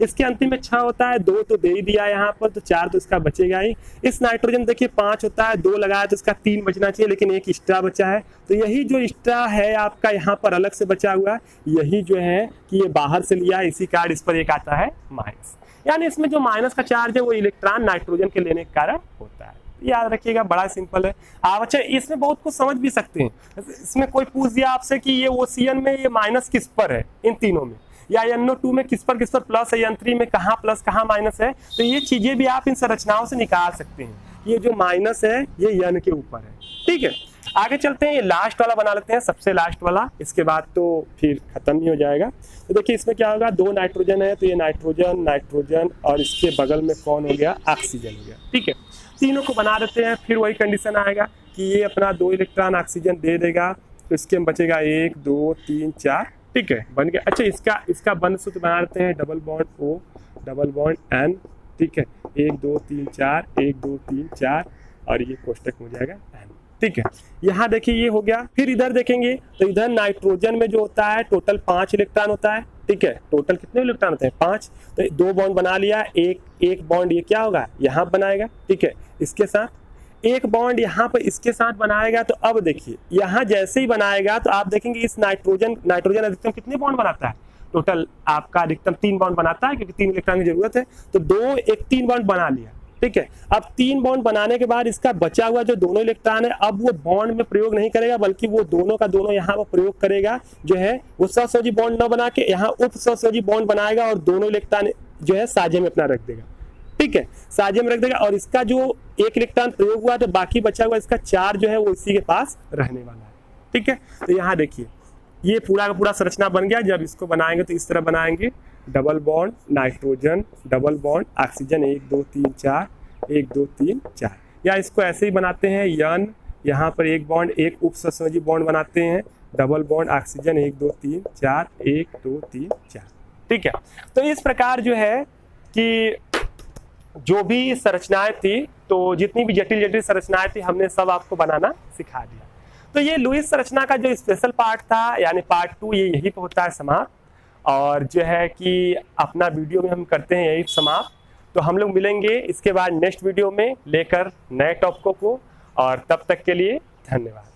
Speaker 1: इसके अंतिम में 6 होता है, 2 तो दे ही दिया यहाँ पर, तो 4 तो इसका बचेगा ही। इस नाइट्रोजन देखिए 5 होता है, 2 लगाया तो इसका 3 बचना चाहिए, लेकिन एक एक्स्ट्रा बचा है। तो यही जो एक्स्ट्रा है आपका यहाँ पर अलग से बचा हुआ, यही जो है कि ये बाहर से लिया है, इसी कारण इस पर एक आता है माइनस। यानी इसमें जो माइनस का चार्ज है वो इलेक्ट्रॉन नाइट्रोजन के लेने के कारण होता है। याद रखिएगा, बड़ा सिंपल है। आप अच्छा इसमें बहुत कुछ समझ भी सकते हैं। इसमें कोई पूछ दिया आपसे कि ये OCN में ये माइनस किस पर है, इन तीनों में, या NO2 में किस पर प्लस है, N3 में कहाँ प्लस कहाँ माइनस है, तो ये चीजें भी आप इन संरचनाओं से निकाल सकते हैं। ये जो माइनस है ये N के ऊपर है, ठीक है। आगे चलते हैं, ये लास्ट वाला बना लेते हैं, सबसे लास्ट वाला, इसके बाद तो फिर खत्म ही हो जाएगा। तो देखिए इसमें क्या होगा, 2 नाइट्रोजन है, तो ये नाइट्रोजन नाइट्रोजन, और इसके बगल में कौन हो गया, ऑक्सीजन हो गया, ठीक है। तीनों को बना देते हैं, फिर वही कंडीशन आएगा कि ये अपना 2 इलेक्ट्रॉन ऑक्सीजन दे देगा, तो इसके में बचेगा 1 2 3 4, ठीक है, बन गया। अच्छा इसका बंध सूत्र बना देते हैं, double bond O double bond N, ठीक है, 1 2 3 4 1 2 3 4, और ये कोष्टक हो जाएगा N, ठीक है। यहाँ देखिए ये हो गया। फिर इधर देखेंगे तो इधर नाइट्रोजन में जो होता है टोटल 5 इलेक्ट्रॉन होता है, ठीक है। टोटल कितने इलेक्ट्रॉन होते हैं, 5। तो 2 बॉन्ड बना लिया, एक बॉन्ड ये क्या होगा, यहाँ बनाएगा, ठीक है, इसके साथ एक बॉन्ड यहाँ पर इसके साथ बनाएगा। तो अब देखिए यहाँ जैसे ही बनाएगा तो आप देखेंगे इस नाइट्रोजन अधिकतम कितने बॉन्ड बनाता है, टोटल आपका अधिकतम 3 बॉन्ड बनाता है, क्योंकि 3 इलेक्ट्रॉन की जरूरत है। तो 3 बॉन्ड बना लिया, ठीक है। अब 3 बॉन्ड बनाने के बाद इसका बचा हुआ जो दोनों इलेक्ट्रॉन है, अब वो बॉन्ड में प्रयोग नहीं करेगा, बल्कि वो दोनों का दोनों यहाँ पर प्रयोग करेगा, जो है वो सहसंयोजी बॉन्ड न बना के यहाँ उप सहसंयोजी बॉन्ड बनाएगा, और दोनों इलेक्ट्रॉन जो है साझे में अपना रख देगा, ठीक है, साझे में रख देगा। और इसका जो 1 इलेक्ट्रॉन प्रयोग हुआ तो बाकी बचा हुआ इसका 4 जो है वो इसी के पास रहने वाला है, ठीक है। तो यहाँ देखिए ये पूरा का पूरा संरचना बन गया। जब इसको बनाएंगे तो इस तरह बनाएंगे, double bond nitrogen double bond oxygen 1 2 3 4 1 2 3 4, या इसको ऐसे ही बनाते हैं, N यहाँ पर एक बॉन्ड, एक उप सहसंयोजी बॉन्ड बनाते हैं, डबल बॉन्ड ऑक्सीजन 1 2 3 4 1 2 3 4, ठीक है। तो इस प्रकार जो है कि जो भी संरचनाएं थी, तो जितनी भी जटिल संरचनाएं थी हमने सब आपको बनाना सिखा दिया। तो ये लुईस संरचना का जो स्पेशल पार्ट था, यानी पार्ट 2, ये यही पे होता है समाप्त। और जो है कि अपना वीडियो में हम करते हैं यही समाप्त। तो हम लोग मिलेंगे इसके बाद नेक्स्ट वीडियो में लेकर नए टॉपिकों को, और तब तक के लिए धन्यवाद।